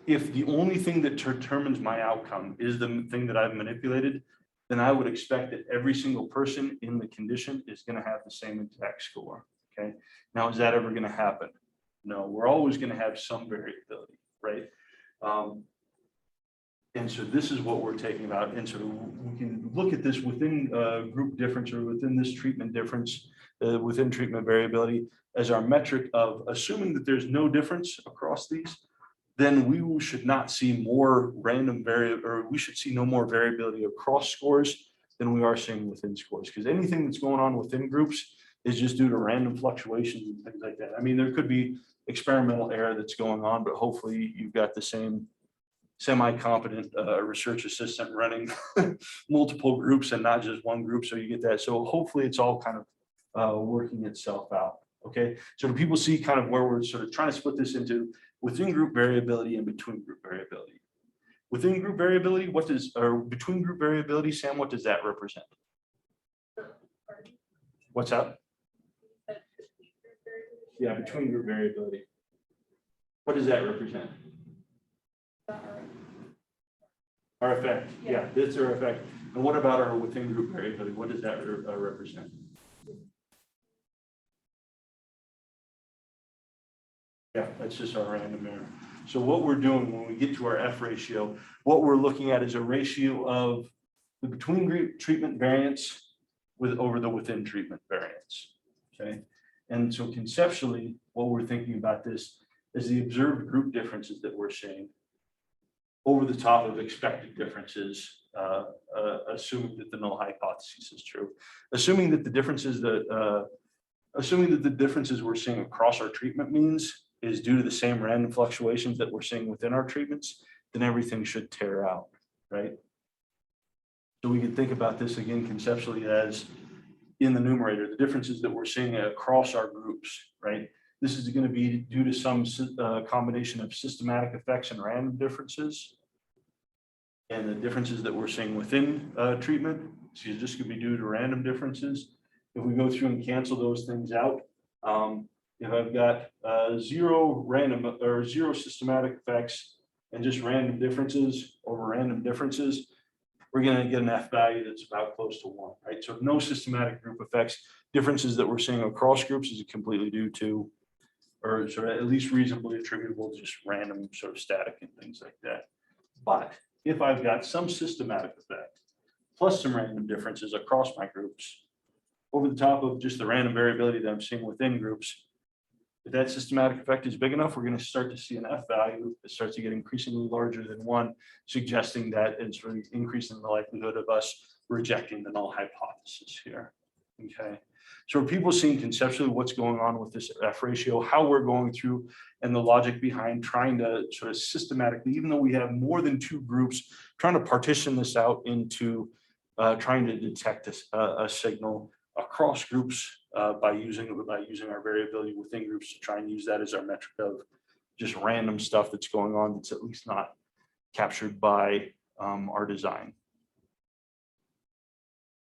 If the only thing that determines my outcome is the thing that I've manipulated, then I would expect that every single person in the condition is going to have the same exact score. Okay. Now, is that ever going to happen? No, we're always going to have some variability, right? And so this is what we're taking about. And so we can look at this within group difference or within this treatment difference, within treatment variability as our metric of assuming that there's no difference across these, then we should not see more random variable, or we should see no more variability across scores than we are seeing within scores. Because anything that's going on within groups is just due to random fluctuations and things like that. I mean, there could be experimental error that's going on, but hopefully you've got the same semi-competent research assistant running multiple groups and not just one group. So you get that. So hopefully it's all kind of working itself out. Okay. So do people see kind of where we're sort of trying to split this into within group variability and between group variability? Within group variability, what does, or between group variability, Sam, what does that represent? What's that? Yeah, between group variability. What does that represent? Our effect, yeah, that's our effect. And what about our within group variability? What does that represent? Yeah, that's just our random error. So what we're doing when we get to our F ratio, what we're looking at is a ratio of the between group treatment variance over the within treatment variance. Okay. And so conceptually, what we're thinking about this is the observed group differences that we're seeing over the top of expected differences, assuming that the null hypothesis is true, assuming that the differences we're seeing across our treatment means is due to the same random fluctuations that we're seeing within our treatments, then everything should tear out, right? So we can think about this again conceptually as in the numerator, the differences that we're seeing across our groups, right? This is going to be due to some combination of systematic effects and random differences. And the differences that we're seeing within treatment, so it's just going to be due to random differences. If we go through and cancel those things out, if I've got zero random or zero systematic effects and just random differences over random differences, we're going to get an F value that's about close to 1, right? So no systematic group effects, differences that we're seeing across groups is completely due to, or sort of at least reasonably attributable to just random sort of static and things like that. But if I've got some systematic effect plus some random differences across my groups over the top of just the random variability that I'm seeing within groups, if that systematic effect is big enough, we're going to start to see an F value that starts to get increasingly larger than 1, suggesting that it's really increasing the likelihood of us rejecting the null hypothesis here. Okay. So are people seeing conceptually what's going on with this F ratio, how we're going through, and the logic behind trying to sort of systematically, even though we have more than two groups, trying to partition this out into trying to detect a signal across groups by using our variability within groups to try and use that as our metric of just random stuff that's going on that's at least not captured by our design.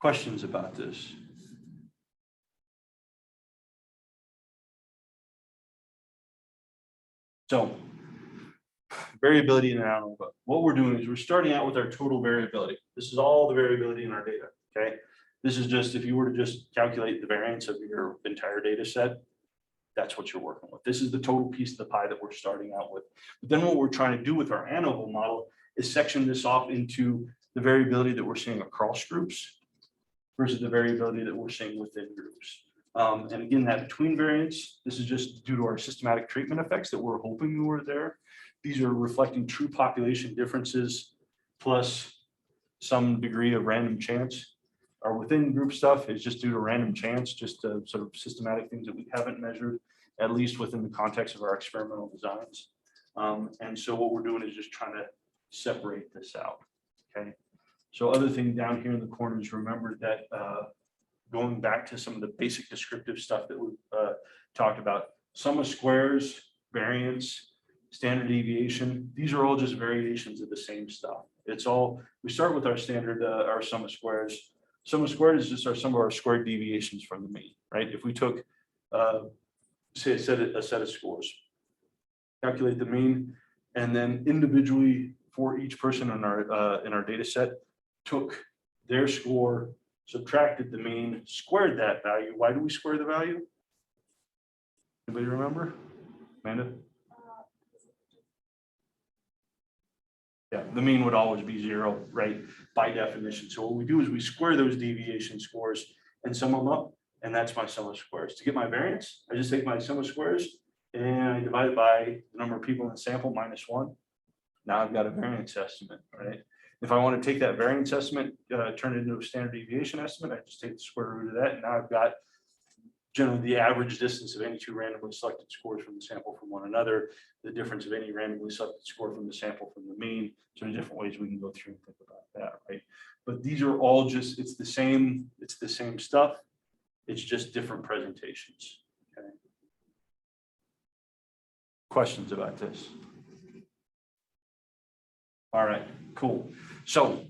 Questions about this? So variability in ANOVA. What we're doing is we're starting out with our total variability. This is all the variability in our data, okay? This is just, if you were to just calculate the variance of your entire data set, that's what you're working with. This is the total piece of the pie that we're starting out with. But then what we're trying to do with our ANOVA model is section this off into the variability that we're seeing across groups versus the variability that we're seeing within groups. And again, that between variance, this is just due to our systematic treatment effects that we're hoping were there. These are reflecting true population differences plus some degree of random chance. Our within group stuff is just due to random chance, just sort of systematic things that we haven't measured, at least within the context of our experimental designs. And so what we're doing is just trying to separate this out, okay? So other thing down here in the corners, remember that going back to some of the basic descriptive stuff that we've talked about, sum of squares, variance, standard deviation, these are all just variations of the same stuff. It's all, we start with our standard, our sum of squares. Sum of squares is just our sum of our squared deviations from the mean, right? If we took, say a set of scores, calculate the mean, and then individually for each person in our data set, took their score, subtracted the mean, squared that value. Why do we square the value? Anybody remember? Amanda? Yeah, the mean would always be 0, right? By definition. So what we do is we square those deviation scores and sum them up, and that's my sum of squares. To get my variance, I just take my sum of squares and I divide it by the number of people in the sample minus 1. Now I've got a variance estimate, right? If I want to take that variance estimate, turn it into a standard deviation estimate, I just take the square root of that, and now I've got generally the average distance of any two randomly selected scores from the sample from one another, the difference of any randomly selected score from the sample from the mean. So there's different ways we can go through and think about that, right? But these are all just, it's the same stuff. It's just different presentations. Okay. Questions about this? All right, cool. So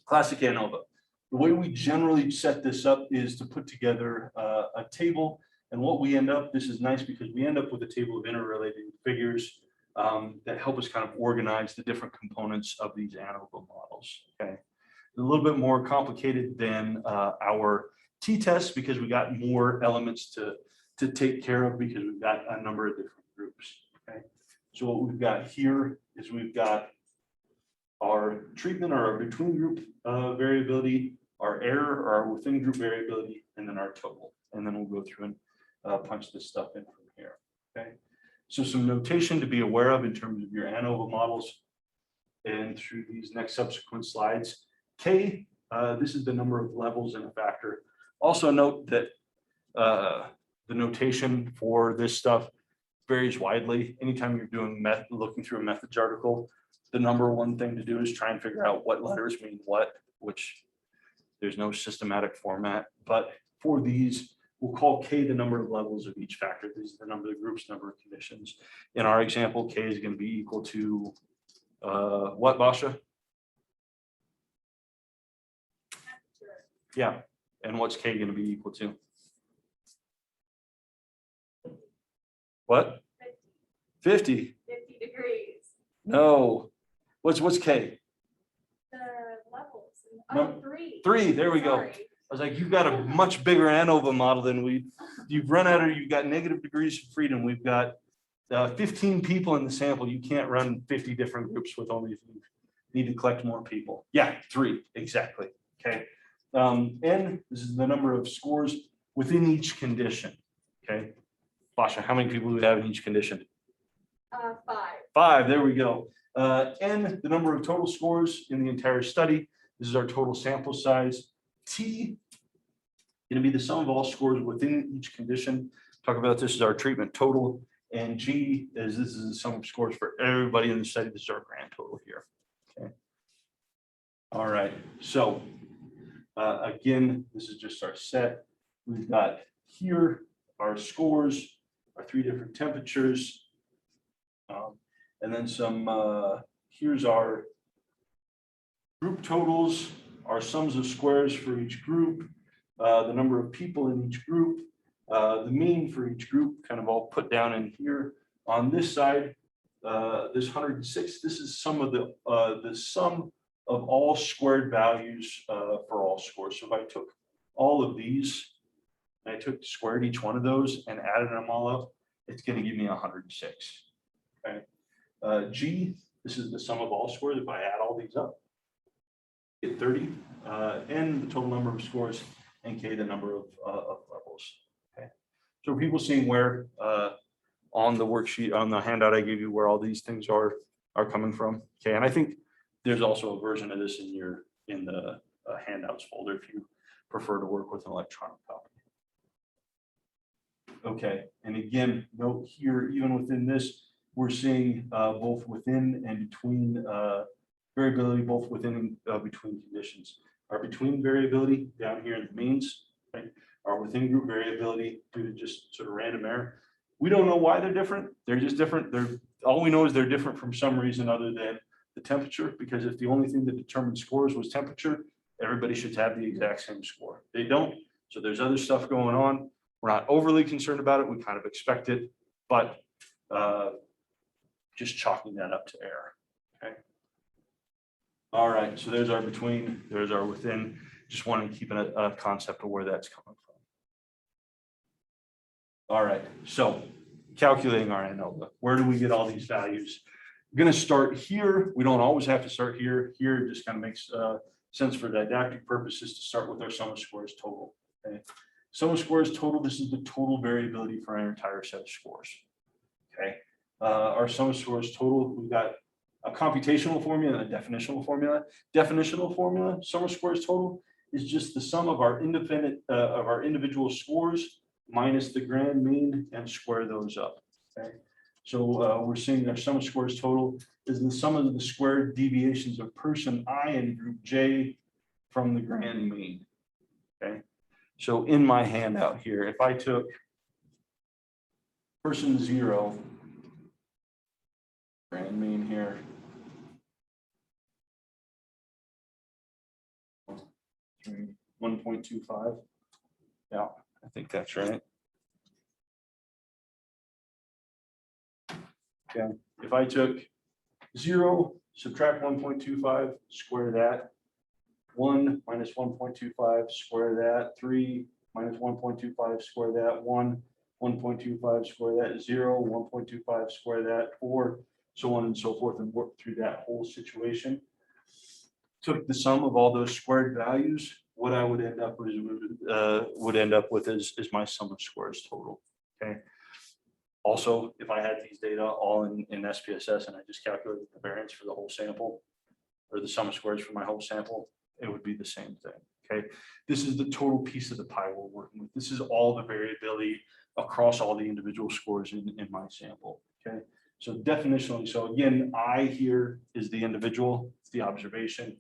classic ANOVA. The way we generally set this up is to put together a table, and what we end up, this is nice because we end up with a table of interrelated figures that help us kind of organize the different components of these ANOVA models, okay? A little bit more complicated than our t-test because we got more elements to take care of because we've got a number of different groups, okay? So what we've got here is we've got our treatment or our between group variability, our error or our within group variability, and then our total. And then we'll go through and punch this stuff in from here, okay? So some notation to be aware of in terms of your ANOVA models and through these next subsequent slides. K, this is the number of levels in a factor. Also note that the notation for this stuff varies widely. Anytime you're doing looking through a methods article, the number one thing to do is try and figure out what letters mean what, which there's no systematic format. But for these, we'll call K the number of levels of each factor. This is the number of groups, number of conditions. In our example, K is going to be equal to what, Basha? Yeah. And what's K going to be equal to? What? 50. 50 degrees. No. What's K? The levels. No. Oh, 3. 3. There we go. Sorry. I was like, you've got a much bigger ANOVA model than you've run out of, you've got negative degrees of freedom. We've got 15 people in the sample. You can't run 50 different groups with only, you need to collect more people. Yeah, 3, exactly. Okay. N, this is the number of scores within each condition. Okay. Basha, how many people do we have in each condition? 5. 5, there we go. N, the number of total scores in the entire study. This is our total sample size. T, going to be the sum of all scores within each condition. Talk about this is our treatment total, and G is this is the sum of scores for everybody in the study. This is our grand total here. Okay. All right. So again, this is just our set. We've got here our scores, our 3 different temperatures, and then some. Here's our group totals, our sums of squares for each group, the number of people in each group, the mean for each group, kind of all put down in here. On this side, this 106, this is some of the sum of all squared values for all scores. So if I took all of these, and I squared each one of those and added them all up, it's going to give me 106. Okay. G, this is the sum of all scores. If I add all these up, get 30. N, the total number of scores, and K, the number of levels. Okay. So are people seeing where on the worksheet, on the handout I gave you, where all these things are coming from? Okay, and I think there's also a version of this in the handouts folder if you prefer to work with an electronic copy. Okay, and again, note here, even within this, we're seeing both within and between variability, both within and between conditions. Our between variability down here in the means, right? Our within group variability due to just sort of random error. We don't know why they're different. They're just different. All we know is they're different from some reason other than the temperature, because if the only thing that determined scores was temperature, everybody should have the exact same score. They don't. So there's other stuff going on. We're not overly concerned about it. We kind of expect it, but just chalking that up to error. Okay. All right. So there's our between, there's our within. Just wanting to keep a concept of where that's coming from. All right. So calculating our ANOVA. Where do we get all these values? We're going to start here. We don't always have to start here. Here just kind of makes sense for didactic purposes to start with our sum of squares total. Okay. Sum of squares total, this is the total variability for our entire set of scores. Okay. Our sum of scores total, we've got a computational formula and a definitional formula. Definitional formula, sum of squares total, is just the sum of our individual scores minus the grand mean and square those up. Okay. So we're seeing our sum of squares total is the sum of the squared deviations of person I in group J from the grand mean. Okay. So in my handout here, if I took person 0, grand mean here, 1.25. Yeah, I think that's right. Okay, if I took 0, subtract 1.25, square that. 1 minus 1.25, square that. 3 minus 1.25, square that. 1, 1.25, square that. 0, 1.25, square that. 4, so on and so forth, and work through that whole situation. Took the sum of all those squared values. What I would end up with is my sum of squares total. Okay. Also, if I had these data all in SPSS and I just calculated the variance for the whole sample, or the sum of squares for my whole sample, it would be the same thing. Okay. This is the total piece of the pie we're working with. This is all the variability across all the individual scores in my sample. Okay. So definitionally, so again, I here is the individual, it's the observation.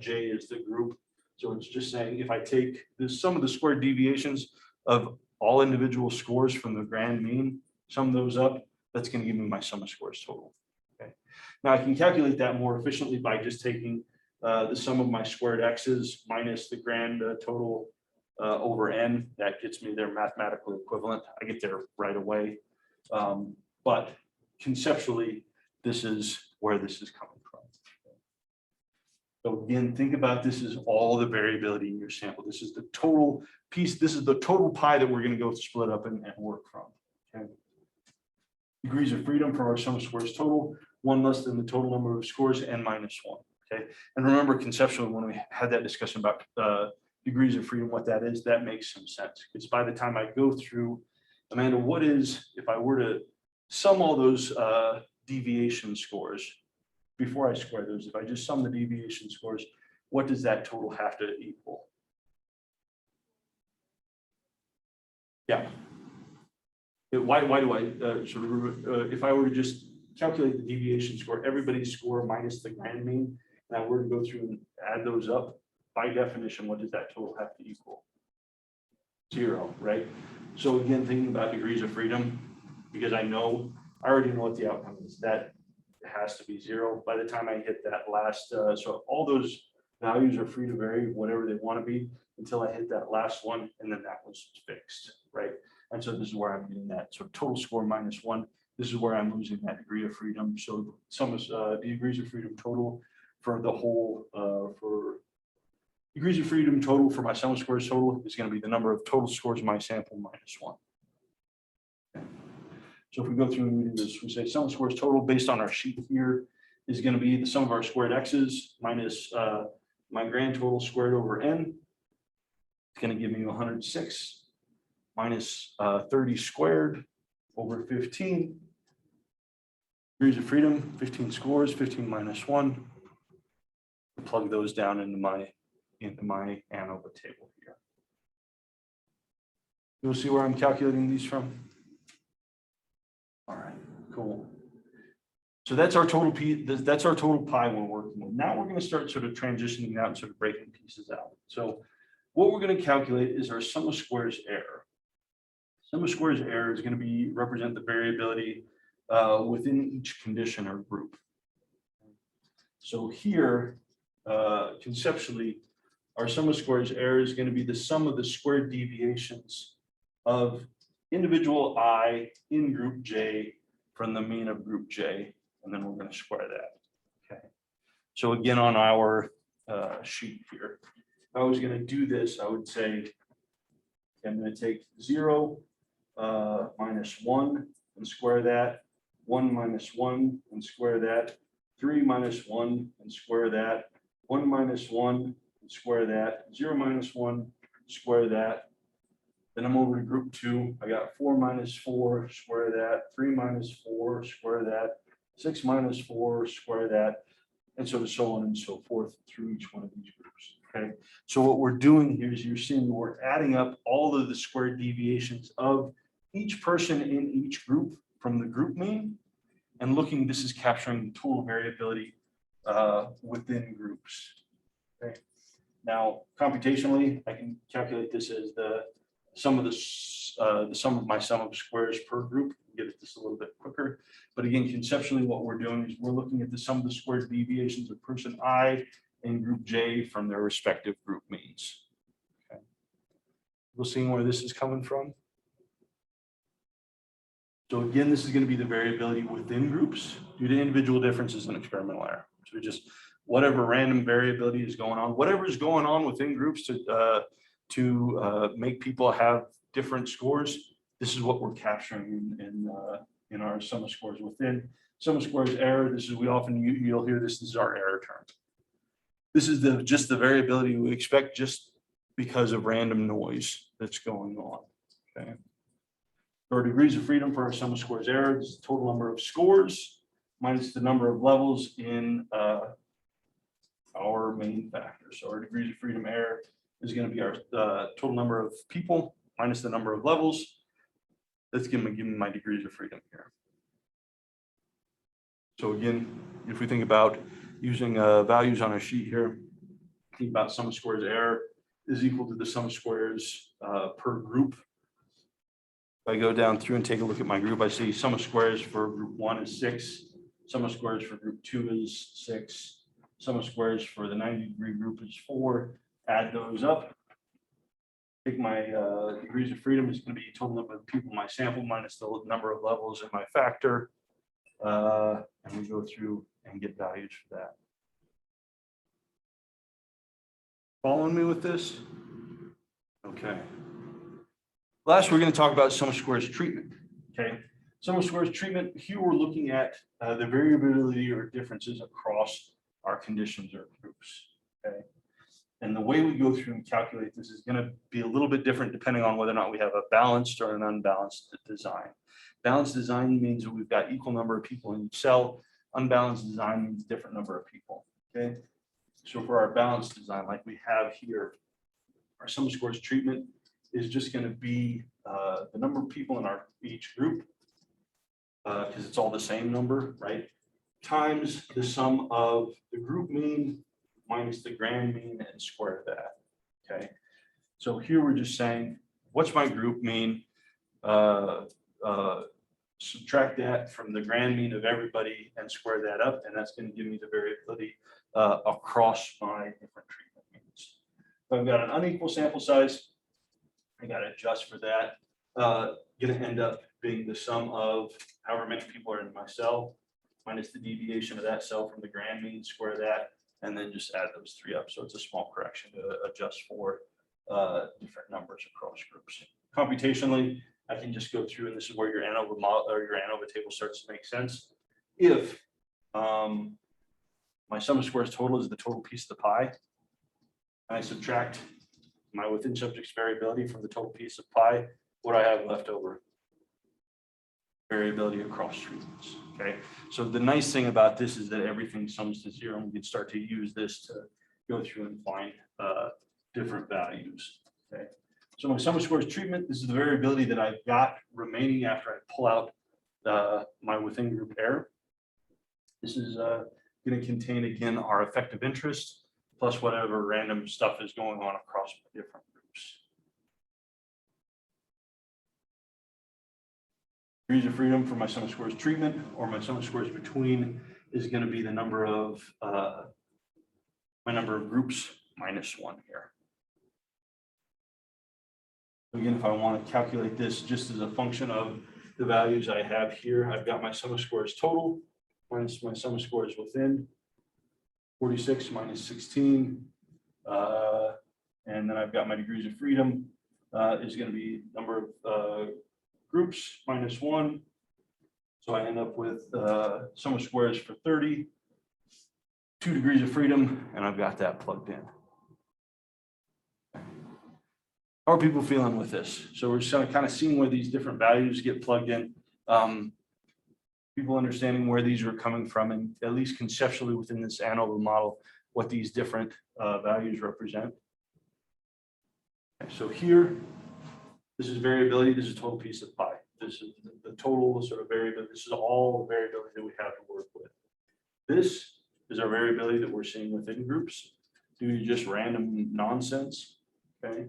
J is the group. So it's just saying if I take the sum of the squared deviations of all individual scores from the grand mean, sum those up, that's going to give me my sum of squares total. Okay. Now I can calculate that more efficiently by just taking the sum of my squared x's minus the grand total over n. That gets me their mathematical equivalent. I get there right away. But conceptually, this is where this is coming from. So again, think about this as all the variability in your sample. This is the total piece. This is the total pie that we're going to go split up and work from. Okay. Degrees of freedom for our sum of squares total, 1 less than the total number of scores, n minus 1. Okay. And remember, conceptually, when we had that discussion about degrees of freedom, what that is, that makes some sense. Because by the time I go through, Amanda, what is, if I were to sum all those deviation scores, before I square those, if I just sum the deviation scores, what does that total have to equal? Yeah. Why do I if I were to just calculate the deviation score, everybody's score minus the grand mean, and I were to go through and add those up, by definition, what does that total have to equal? 0, right? So again, thinking about degrees of freedom, because I already know what the outcome is, that has to be 0 by the time I hit that last, so all those values are free to vary whatever they want to be until I hit that last one, and then that was fixed, right? And so this is where I'm getting that. So total score -1. This is where I'm losing that degree of freedom. So sum of degrees of freedom total for the whole, for degrees of freedom total for my sum of squares total is going to be the number of total scores in my sample -1. Okay. So if we go through and we do this, we say sum of squares total based on our sheet here is going to be the sum of our squared x's minus my grand total squared over n. It's going to give me 106 minus 30 squared over 15. Degrees of freedom, 15 scores, 15 minus 1. Plug those down into my ANOVA table here. You'll see where I'm calculating these from. All right, cool. So that's our total that's our total pie we're working with. Now we're going to start sort of transitioning out and sort of breaking pieces out. So what we're going to calculate is our sum of squares error. Sum of squares error is going to represent the variability within each condition or group. So here, conceptually, our sum of squares error is going to be the sum of the squared deviations of individual I in group J from the mean of group J, and then we're going to square that. Okay. So again, on our sheet here, if I was going to do this, I would say I'm going to take 0 minus 1 and square that, 1 minus 1 and square that, 3 minus 1 and square that, 1 minus 1 and square that, 0 minus 1, square that. Then I'm over to group 2. I got 4 minus 4, square that, 3 minus 4, square that, 6 minus 4, square that, and so on and so forth through each one of these groups. Okay. So what we're doing here is you're seeing we're adding up all of the squared deviations of each person in each group from the group mean, and looking, this is capturing the total variability within groups. Okay. Now, computationally, I can calculate this as the sum of my sum of squares per group. Get at this a little bit quicker, but again, conceptually, what we're doing is we're looking at the sum of the squared deviations of person I and group J from their respective group means. Okay. We'll see where this is coming from. So again, this is going to be the variability within groups due to individual differences in experimental error. So just whatever random variability is going on, whatever is going on within groups to make people have different scores. This is what we're capturing in our sum of scores within. Sum of scores error. This is you'll hear this. This is our error term. This is just the variability we expect just because of random noise that's going on. Okay. Our degrees of freedom for our sum of squares error is the total number of scores minus the number of levels in our main factor. So our degrees of freedom error is going to be our total number of people minus the number of levels. That's going to give me my degrees of freedom here. So again, if we think about using values on a sheet here, think about sum of squares error is equal to the sum of squares per group. If I go down through and take a look at my group, I see sum of squares for group 1 is 6, sum of squares for group 2 is 6, sum of squares for the 90-degree group is 4. Add those up. Take my degrees of freedom is going to be total number of people in my sample minus the number of levels in my factor. And we go through and get values for that. Following me with this? Okay. Last, we're going to talk about sum of squares treatment. Okay. Sum of squares treatment, here we're looking at the variability or differences across our conditions or groups. Okay. And the way we go through and calculate this is going to be a little bit different depending on whether or not we have a balanced or an unbalanced design. Balanced design means that we've got equal number of people in each cell. Unbalanced design means different number of people. Okay. So for our balanced design, like we have here, our sum of squares treatment is just going to be of people in each group, because it's all the same number, right? Times the sum of the group mean minus the grand mean and square that, okay? So here we're just saying, what's my group mean? Subtract that from the grand mean of everybody and square that up, and that's going to give me the variability across my different treatment means. If I've got an unequal sample size, I got to adjust for that. Going to end up being the sum of however many people are in my cell minus the deviation of that cell from the grand mean, square that, and then just add those three up. So it's a small correction to adjust for different numbers across groups. Computationally, I can just go through, and this is where your ANOVA model or your ANOVA table starts to make sense. If my sum of squares total is the total piece of the pie, and I subtract my within subjects variability from the total piece of pie, what do I have left over? Variability across treatments. Okay, so the nice thing about this is that everything sums to zero, and we can start to use this to go through and find different values. Okay, so my sum of squares treatment, this is the variability that I've got remaining after I pull out my within group error. This is going to contain again our effective interest plus whatever random stuff is going on across different groups. Degrees of freedom for my sum of squares treatment, or my sum of squares between, is going to be the number of my number of groups minus one here. Again, if I want to calculate this just as a function of the values I have here, I've got my sum of squares total minus my sum of squares within, 46 minus 16, and then I've got my degrees of freedom is going to be number of groups minus one. So I end up with sum of squares for 30, 2 degrees of freedom, and I've got that plugged in. How are people feeling with this? So we're just kind of seeing where these different values get plugged in. People understanding where these are coming from, and at least conceptually within this ANOVA model, what these different values represent. Okay, so here, this is variability. This is a total piece of pie. This is the total sort of variability. This is all the variability that we have to work with. This is our variability that we're seeing within groups due to just random nonsense. Okay.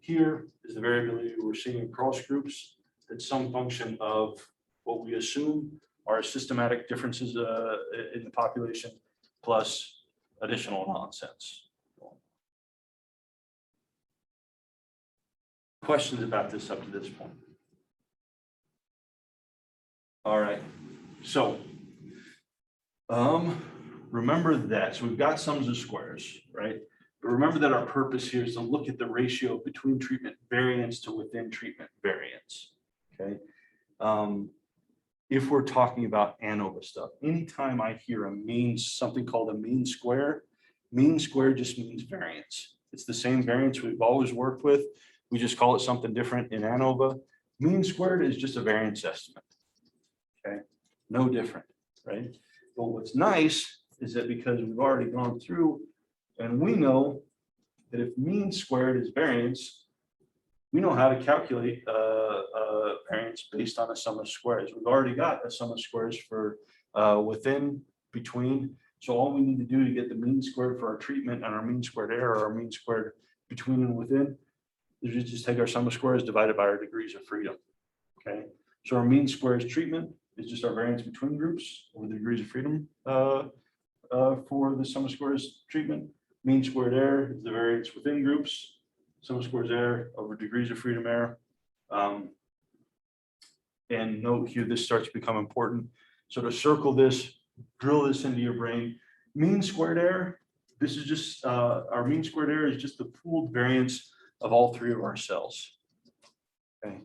Here is the variability we're seeing across groups. It's some function of what we assume are systematic differences in the population plus additional nonsense. Questions about this up to this point? All right, so remember that. So we've got sums of squares, right? But remember that our purpose here is to look at the ratio between treatment variance to within treatment variance, okay? If we're talking about ANOVA stuff, anytime I hear a mean, something called a mean square just means variance. It's the same variance we've always worked with. We just call it something different in ANOVA. Mean squared is just a variance estimate, okay? No different, right? But what's nice is that because we've already gone through and we know that if mean squared is variance, we know how to calculate variance based on a sum of squares. We've already got a sum of squares for within, between. So all we need to do to get the mean squared for our treatment and our mean squared error, our mean squared between and within, is just take our sum of squares divided by our degrees of freedom. Okay, so our mean squares treatment is just our variance between groups over the degrees of freedom for the sum of squares treatment. Mean squared error is the variance within groups. Sum of squares error over degrees of freedom error. And note here, this starts to become important. So to circle this, drill this into your brain. Mean squared error, this is just, our mean squared error is just the pooled variance of all three of our cells. Okay.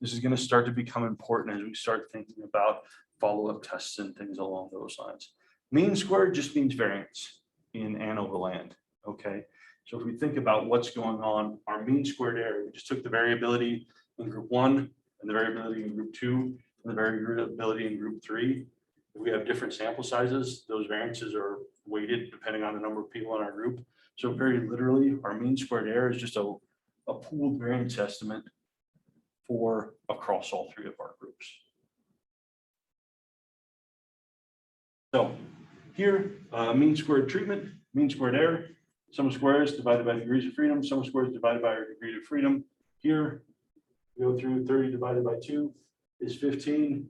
This is going to start to become important as we start thinking about follow-up tests and things along those lines. Mean squared just means variance in ANOVA land. Okay. So if we think about what's going on, our mean squared error, we just took the variability in group 1 and the variability in group 2 and the variability in group 3. If we have different sample sizes, those variances are weighted depending on the number of people in our group. So very literally, our mean squared error is just a pooled variance estimate for across all three of our groups. So here, mean squared treatment, mean squared error, sum of squares divided by degrees of freedom, sum of squares divided by our degree of freedom. Here, we go through 30 divided by 2 is 15,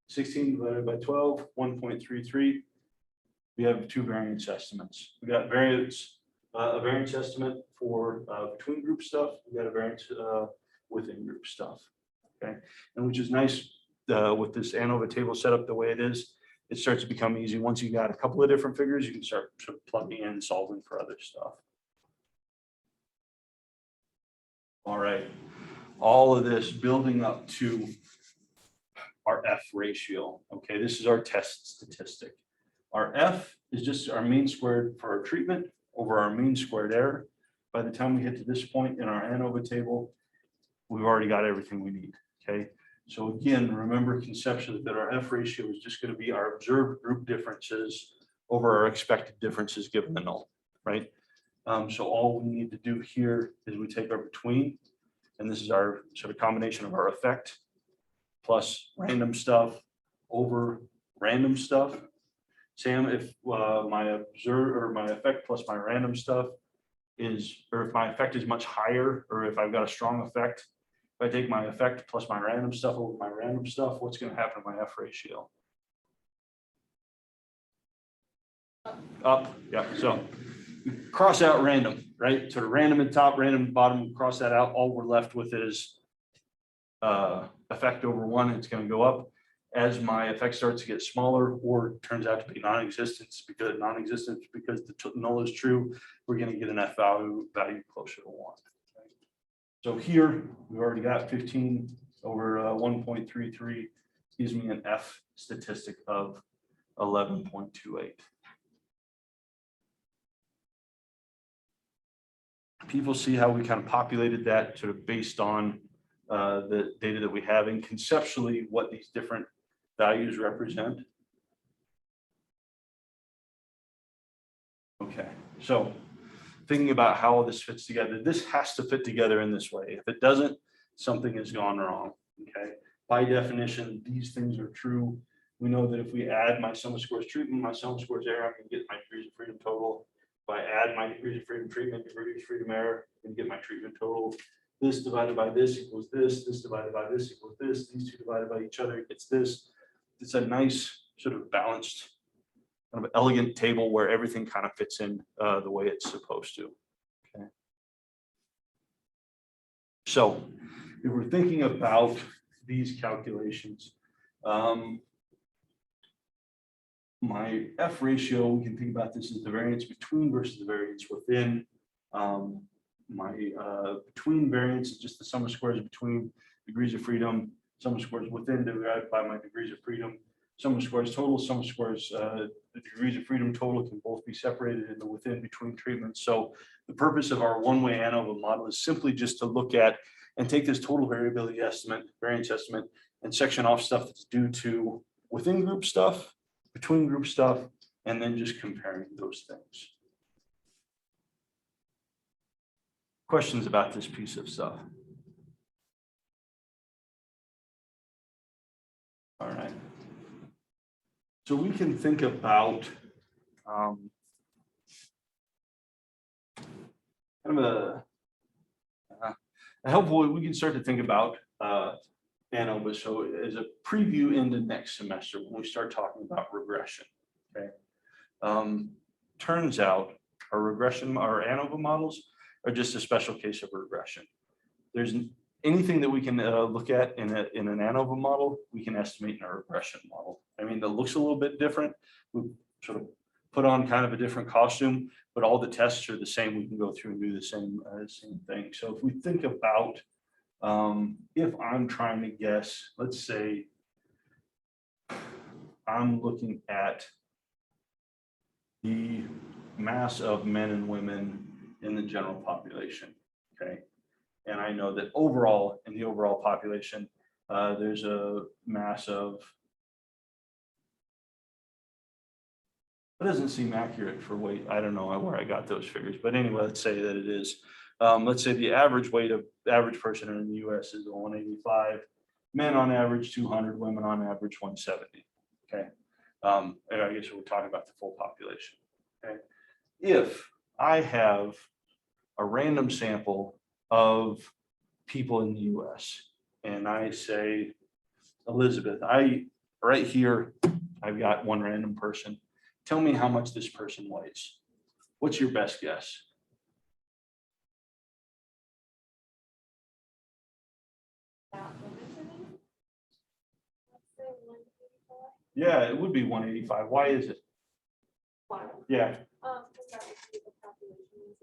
16 divided by 12, 1.33. We have two variance estimates. We got a variance estimate for between group stuff. We got a variance within group stuff. Okay, and which is nice with this ANOVA table set up the way it is. It starts to become easy. Once you got a couple of different figures, you can start plugging in and solving for other stuff. All right, all of this building up to our F ratio. Okay, this is our test statistic. Our F is just our mean squared for our treatment over our mean squared error. By the time we get to this point in our ANOVA table, we've already got everything we need. Okay, so again, remember conceptually that our F ratio is just going to be our observed group differences over our expected differences given the null, right? So all we need to do here is we take our between, and this is our sort of combination of our effect plus random stuff over random stuff. Sam, if my effect plus my random stuff is, or if my effect is much higher, or if I've got a strong effect, if I take my effect plus my random stuff over my random stuff, what's going to happen to my F ratio? Up, yeah. So we cross out random, right? Sort of random at top, random at bottom, cross that out. All we're left with is effect over 1, it's going to go up. As my effect starts to get smaller or turns out to be non-existent because the null is true, we're going to get an F value closer to 1. So here we've already got 15 over 1.33 gives me an F statistic of 11.28. People see how we kind of populated that sort of based on the data that we have and conceptually what these different values represent. Okay, so thinking about how all this fits together, this has to fit together in this way. If it doesn't, something has gone wrong. Okay, by definition, these things are true. We know that if we add my sum of squares treatment, my sum of squares error, I can get my degrees of freedom total. If I add my degrees of freedom treatment, degrees of freedom error, and get my treatment total. This divided by this equals this. This divided by this equals this. These two divided by each other gets this. It's a nice sort of balanced, kind of elegant table where everything kind of fits in the way it's supposed to. Okay. So if we're thinking about these calculations, my F ratio, we can think about this as the variance between versus the variance within. My between variance is just the sum of squares between degrees of freedom, sum of squares within divided by my degrees of freedom, sum of squares total, sum of squares, the degrees of freedom total can both be separated in the within between treatments. So the purpose of our one-way ANOVA model is simply just to look at and take this total variability estimate, variance estimate, and section off stuff that's due to within group stuff, between group stuff, and then just comparing those things. Questions about this piece of stuff? All right. So we can think about kind of a helpful way we can start to think about ANOVA. So as a preview into next semester when we start talking about regression. Okay. Turns out our ANOVA models are just a special case of regression. There's anything that we can look at in an ANOVA model, we can estimate in a regression model. I mean, it looks a little bit different. We sort of put on kind of a different costume, but all the tests are the same. We can go through and do the same thing. So if we think about, if I'm trying to guess, let's say I'm looking at the mass of men and women in the general population, okay? And I know that overall, in the overall population, there's a mass of, it doesn't seem accurate for weight. I don't know where I got those figures, but anyway, let's say that it is let's say the average weight of the average person in the US is 185, men on average 200, women on average 170. Okay. And I guess we're talking about the full population. Okay. If I have a random sample of people in the US and I say, Elizabeth, right here, I've got one random person. Tell me how much this person weighs. What's your best guess? Yeah, it would be 185. Why is it? Why? Yeah, Because that would be the population is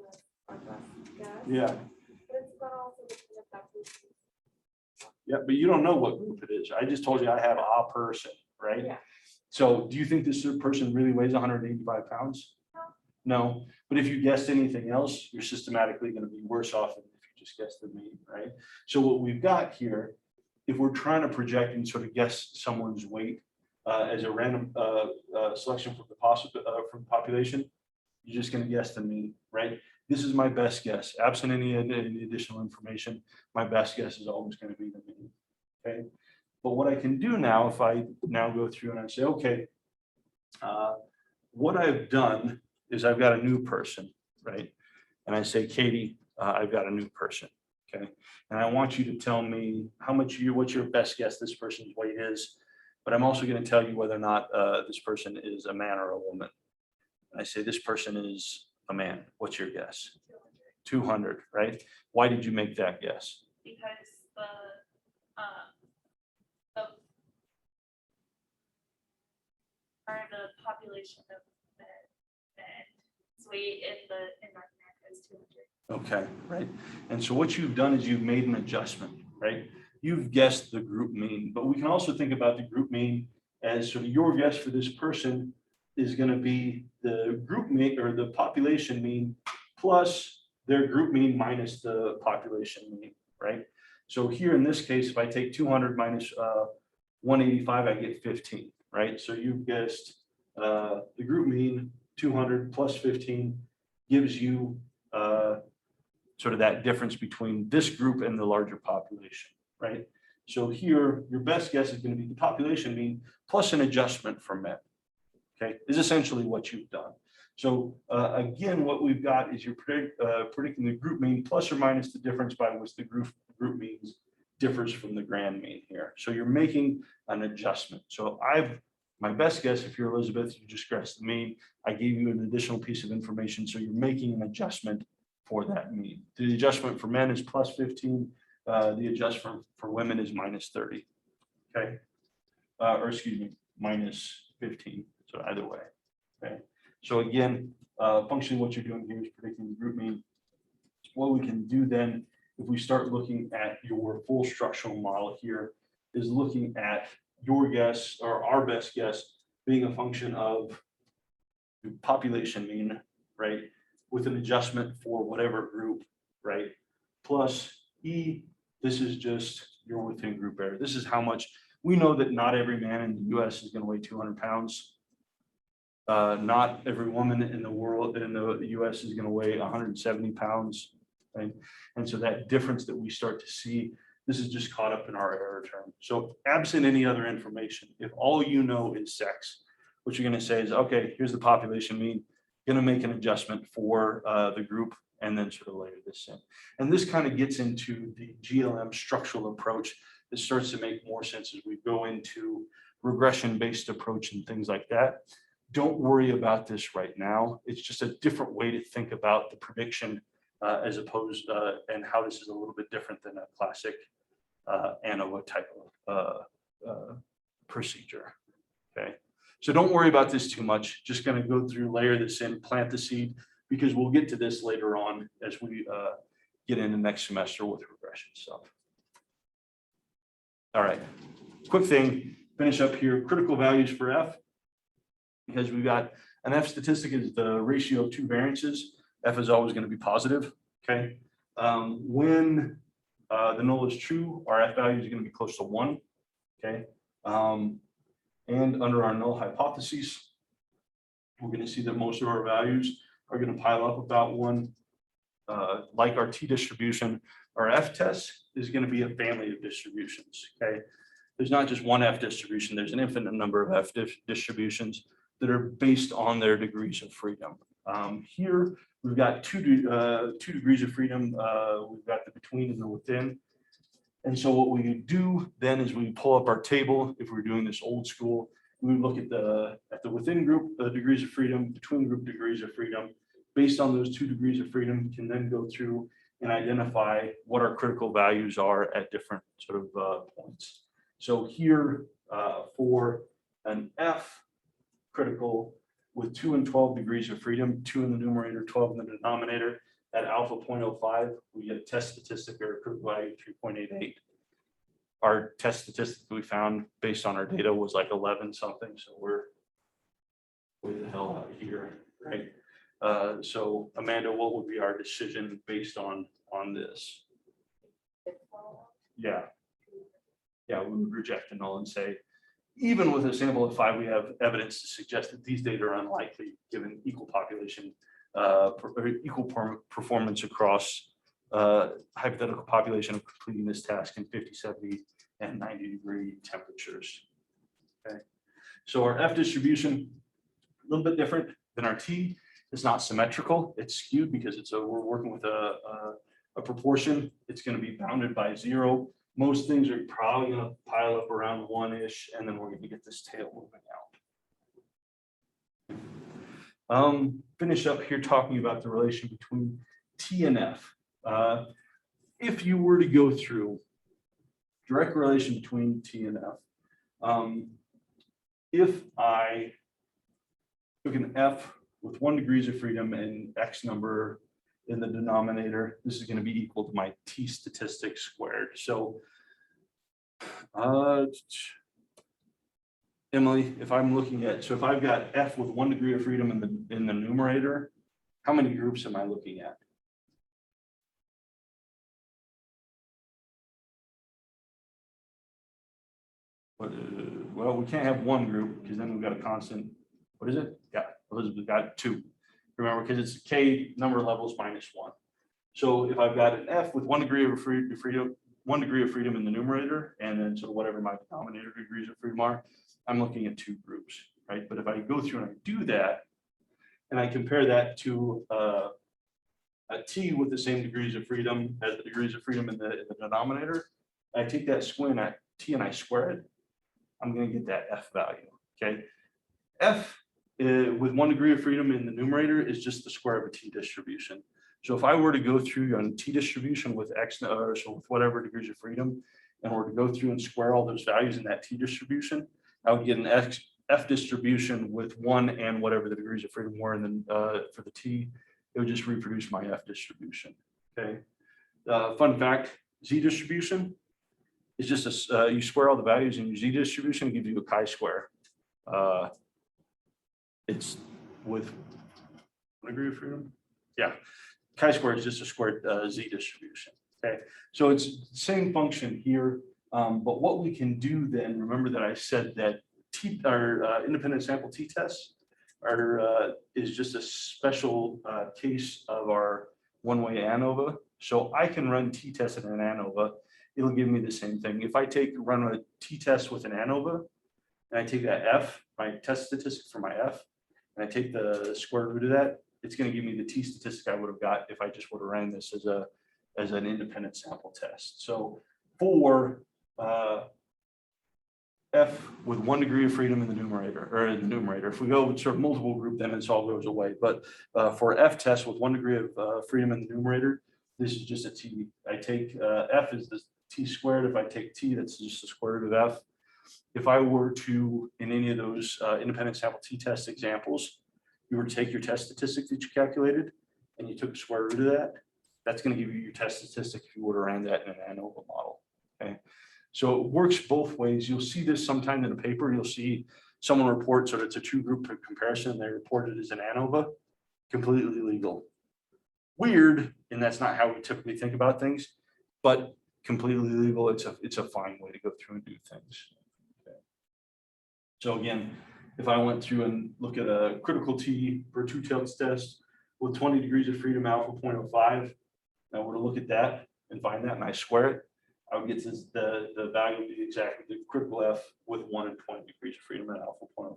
our best guess. yeah, But it's gonna also depend if that person. yeah, but you don't know what group it is. I just told you I have a person, right? Yeah. So do you think this person really weighs 185 pounds? No, but if you guessed anything else, you're systematically going to be worse off than if you just guessed the mean, right? So what we've got here, if we're trying to project and sort of guess someone's weight as a random selection from the population, you're just going to guess the mean, right? This is my best guess. Absent any additional information, my best guess is always going to be the mean, okay? But what I can do now, if I now go through and I say, okay, what I've done is I've got a new person, right? And I say, Katie, I've got a new person, okay? And I want you to tell me what's your best guess this person's weight is, but I'm also going to tell you whether or not this person is a man or a woman. And I say, this person is a man. What's your guess? 200, right? Why did you make that guess? Because the population of men, weight in North America is 200. Okay, right. And so what you've done is you've made an adjustment, right? You've guessed the group mean, but we can also think about the group mean as sort of your guess for this person is going to be the group mean or the population mean plus their group mean minus the population mean, right? So here in this case, if I take 200 minus 185, I get 15, right? So you've guessed the group mean 200 plus 15 gives you sort of that difference between this group and the larger population, right? So here, your best guess is going to be the population mean plus an adjustment for men, okay, is essentially what you've done. So again, what we've got is you're predicting the group mean plus or minus the difference by which the group means differs from the grand mean here. So you're making an adjustment. So my best guess, if you're Elizabeth, you just guessed the mean. I gave you an additional piece of information. So you're making an adjustment for that mean. The adjustment for men is plus 15. The adjustment for women is minus 30. Okay. Or excuse me, minus 15. So either way. Okay. So again, functionally what you're doing here is predicting the group mean. What we can do then, if we start looking at your full structural model here, is looking at your guess or our best guess being a function of the population mean, right? With an adjustment for whatever group, right? Plus E, this is just your within group error. This is how much we know that not every man in the US is going to weigh 200 pounds. Not every woman in the world in the US is going to weigh 170 pounds. Right? And so that difference that we start to see, this is just caught up in our error term. So absent any other information, if all you know is sex, what you're going to say is, okay, here's the population mean, going to make an adjustment for the group and then sort of layer this in. And this kind of gets into the GLM structural approach that starts to make more sense as we go into regression-based approach and things like that. Don't worry about this right now. It's just a different way to think about the prediction as opposed and how this is a little bit different than a classic ANOVA type of procedure. Okay, so don't worry about this too much. Just going to go through, layer this in, plant the seed, because we'll get to this later on as we get into next semester with regression stuff. All right, quick thing, finish up here, critical values for F, because we've got an F statistic is the ratio of two variances. F is always going to be positive, okay? When the null is true, our F value is going to be close to 1, okay? And under our null hypotheses, we're going to see that most of our values are going to pile up about 1. like our T distribution, our F test is going to be a family of distributions. Okay. There's not just one F distribution, there's an infinite number of F distributions that are based on their degrees of freedom. Here, we've got two degrees of freedom. We've got the between and the within. And so what we do then is we pull up our table. If we're doing this old school, we look at the within group degrees of freedom, between group degrees of freedom. Based on those 2 degrees of freedom, can then go through and identify what our critical values are at different sort of points. So here for an F critical with 2 and 12 degrees of freedom, 2 in the numerator, 12 in the denominator, at alpha 0.05, we get a test statistic or a critical value of 3.88. Our test statistic we found based on our data was like 11 something. So we're way the hell out of here, right? So Amanda, what would be our decision based on this? Yeah. Yeah, we would reject the null and say, even with a sample of 5, we have evidence to suggest that these data are unlikely given equal population, equal performance across hypothetical population of completing this task in 50, 70, and 90-degree temperatures. Okay, so our F distribution, a little bit different than our T. It's not symmetrical, it's skewed because we're working with a proportion. It's going to be bounded by 0. Most things are probably going to pile up around 1-ish, and then we're going to get this tail moving out. Finish up here talking about the relation between T and F. If you were to go through direct relation between T and F, if I took an F with 1 degree of freedom and X number in the denominator, this is going to be equal to my T statistic squared. So Emily, if I'm looking at, so if I've got F with 1 degree of freedom in the numerator, how many groups am I looking at? Well, we can't have 1 group because then we've got a constant. What is it? Yeah, Elizabeth got 2. Remember, because it's K number levels minus 1. So if I've got an F with 1 degree of freedom, 1 degree of freedom in the numerator, and then so whatever my denominator degrees of freedom are, I'm looking at 2 groups, right? But if I go through and I do that, and I compare that to a T with the same degrees of freedom as the degrees of freedom in the denominator, I take that square at T and I square it, I'm going to get that F value, okay? F with 1 degree of freedom in the numerator is just the square of a T distribution. So if I were to go through on T distribution with X, or so with whatever degrees of freedom, and were to go through and square all those values in that T distribution, I would get an F distribution with 1 and whatever the degrees of freedom were, and then for the T, it would just reproduce my F distribution. Okay. Fun fact: Z distribution is just you square all the values in your Z distribution, it gives you a chi-square. It's with 1 degree of freedom. Yeah, chi-square is just a squared Z distribution. Okay, so it's same function here, but what we can do then, remember that I said that our independent sample t-tests is just a special case of our one-way ANOVA. So I can run t-test in an ANOVA, it'll give me the same thing. If I run a t-test with an ANOVA, and I take that F, my test statistic for my F, and I take the square root of that, it's going to give me the T statistic I would have got if I just would have ran this as an independent sample test. So for F with 1 degree of freedom in the numerator, if we go sort of multiple group, then it all goes away. But for F test with 1 degree of freedom in the numerator, this is just a T. I take F is the T squared. If I take T, that's just the square root of F. If I were to, in any of those independent sample t-test examples, you were to take your test statistic that you calculated and you took the square root of that, that's going to give you your test statistic if you would have ran that in an ANOVA model. Okay, so it works both ways. You'll see this sometime in a paper. You'll see someone report sort of it's a 2-group comparison. They report it as an ANOVA, completely legal. Weird, and that's not how we typically think about things, but completely legal. It's a fine way to go through and do things. So again, if I went through and look at a critical T for 2 tails test with 20 degrees of freedom alpha 0.05. Now we're to look at that and find that, and I square it. I would get this, the value would be exactly the critical F with 1 and 20 degrees of freedom at alpha 0.05.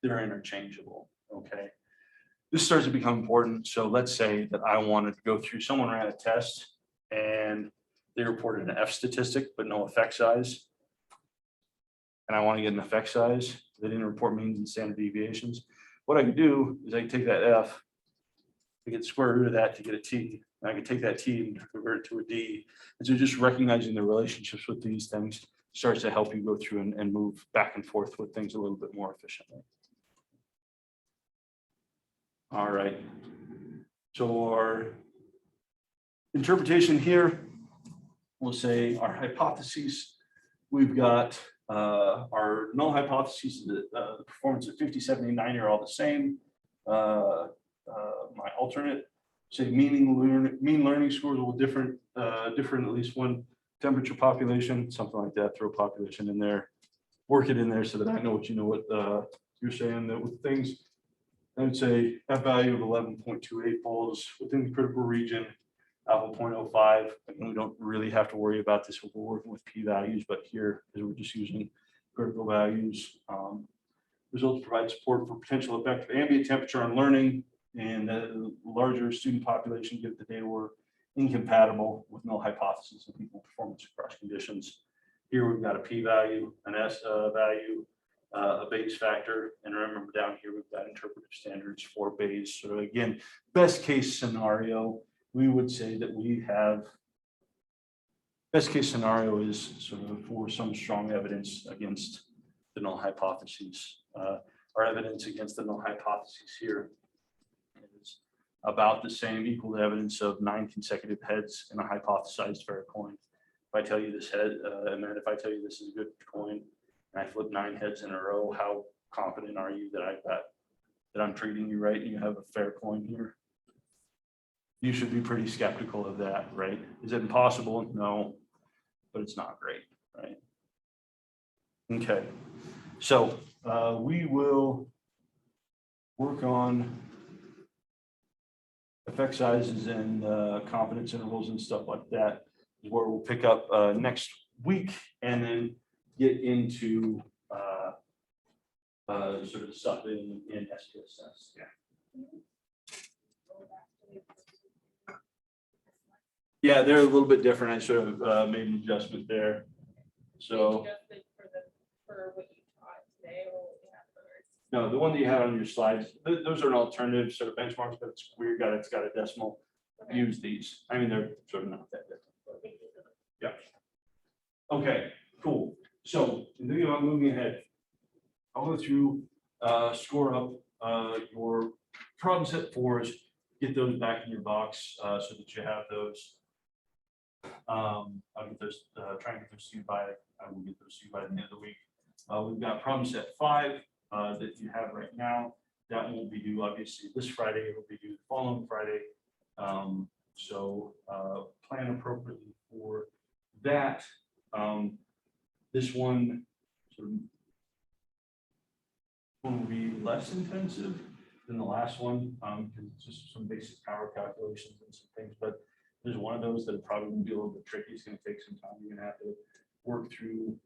They're interchangeable, okay? This starts to become important. So let's say that I wanted to go through, someone ran a test and they reported an F statistic, but no effect size. And I want to get an effect size. They didn't report means and standard deviations. What I can do is I can take that F, I get the square root of that to get a T. And I can take that T and convert it to a D. And so just recognizing the relationships with these things starts to help you go through and move back and forth with things a little bit more efficiently. All right. So our interpretation here, we'll say our hypotheses. We've got our null hypotheses, the performance of 50, 70, 90 are all the same. My alternate, say mean learning scores will different at least one temperature population, something like that. Throw population in there, work it in there so that I know what you know what you're saying. That with things, I would say F value of 11.28 falls within the critical region, alpha 0.05. Again, we don't really have to worry about this when we're working with p-values, but here, as we're just using critical values, results provide support for potential effect of ambient temperature on learning, and the larger student population give the data were incompatible with null hypothesis of equal performance across conditions. Here we've got a p-value, an S value, a Bayes factor, and remember down here we've got interpretive standards for Bayes. So again, best case scenario, we would say that we have, best case scenario is sort of for some strong evidence against the null hypotheses. Our evidence against the null hypotheses here is about the same, equal to evidence of 9 consecutive heads in a hypothesized fair coin. If I tell you this head, and then if I tell you this is a good coin, and I flip 9 heads in a row, how confident are you that I've got, that I'm treating you right and you have a fair coin here? You should be pretty skeptical of that, right? Is it impossible? No, but it's not great, right? Okay, so we will work on effect sizes and confidence intervals and stuff like that, where we'll pick up next week and then get into sort of the stuff in SPSS. Yeah. Yeah, they're a little bit different. I sort of made an adjustment there. So For what you taught today, or what you have others? no, the one that you had on your slides, those are an alternative sort of benchmarks, but it's weird. It's got a decimal. Okay. Use these. I mean, they're sort of not that different. But yeah. Okay, cool. So thinking about moving ahead, I'll go through, score up your problem set 4s, get those back in your box so that you have those. I'll get those, try and get those to you by, I will get those to you by the end of the week. We've got problem set 5 that you have right now. That won't be due obviously this Friday. It will be due the following Friday. So plan appropriately for that. This one sort of will be less intensive than the last one because it's just some basic power calculations and some things. But there's one of those that probably will be a little bit tricky. It's going to take some time. You're going to have to work through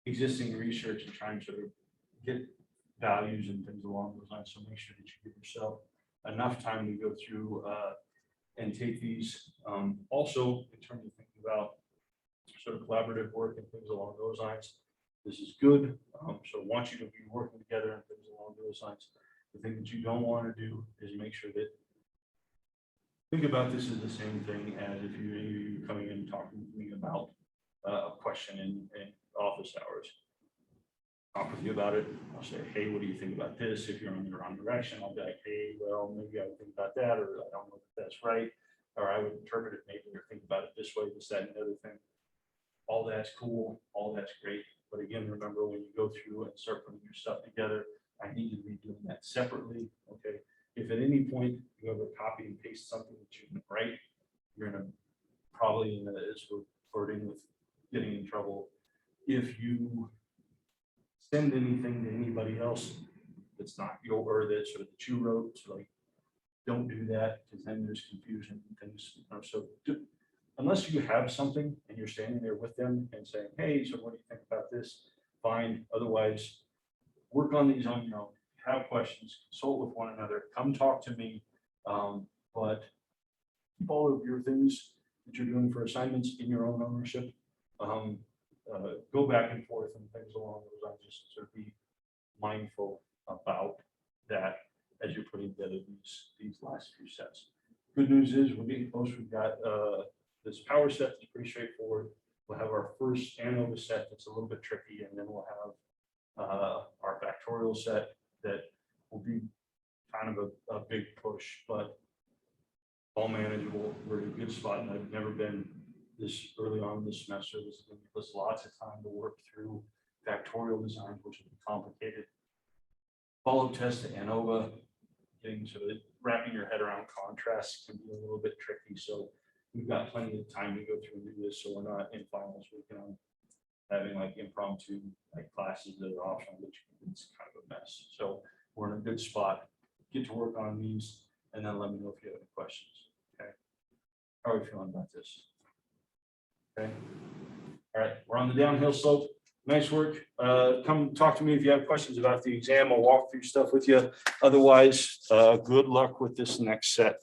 existing research and try and sort of get values and things along those lines. So make sure that you give yourself enough time to go through and take these. Also, in terms of thinking about sort of collaborative work and things along those lines, this is good. So I want you to be working together and things along those lines. The thing that you don't want to do is make sure that, think about this as the same thing as if you're coming in and talking to me about a question in office hours. Talk with you about it. I'll say, hey, what do you think about this? If you're on the wrong direction, I'll be like, hey, well, maybe I would think about that, or I don't know if that's right, or I would interpret it maybe, or think about it this way, this, that, and the other thing. All that's cool, all that's great. But again, remember when you go through and start putting your stuff together, I need you to be doing that separately. Okay. If at any point you ever copy and paste something that you didn't write, you're gonna probably as we're flirting with getting in trouble. If you send anything to anybody else that's not your, or that's sort of that you wrote, so like, don't do that, because then there's confusion and things, so unless you have something and you're standing there with them and saying, hey, so what do you think about this? Fine, otherwise, work on these on your own, have questions, consult with one another, come talk to me, but keep all of your things that you're doing for assignments in your own ownership. Go back and forth and things along those lines, just sort of be mindful about that as you're putting together these last few sets. Good news is we're getting close. We've got this power set that's pretty straightforward. We'll have our first ANOVA set that's a little bit tricky, and then we'll have our factorial set that will be kind of a big push, but all manageable. We're in a good spot, and I've never been this early on this semester. This is going to give us lots of time to work through factorial designs, which will be complicated. Follow-up test to ANOVA, getting sort of wrapping your head around contrast can be a little bit tricky. So we've got plenty of time to go through and do this, so we're not in finals week having like impromptu like classes that are optional, which is kind of a mess. So we're in a good spot. Get to work on these, and then let me know if you have any questions. Okay. How are we feeling about this? Okay. All right, we're on the downhill slope. Nice work. Come talk to me if you have questions about the exam. I'll walk through stuff with you. Otherwise, good luck with this next set.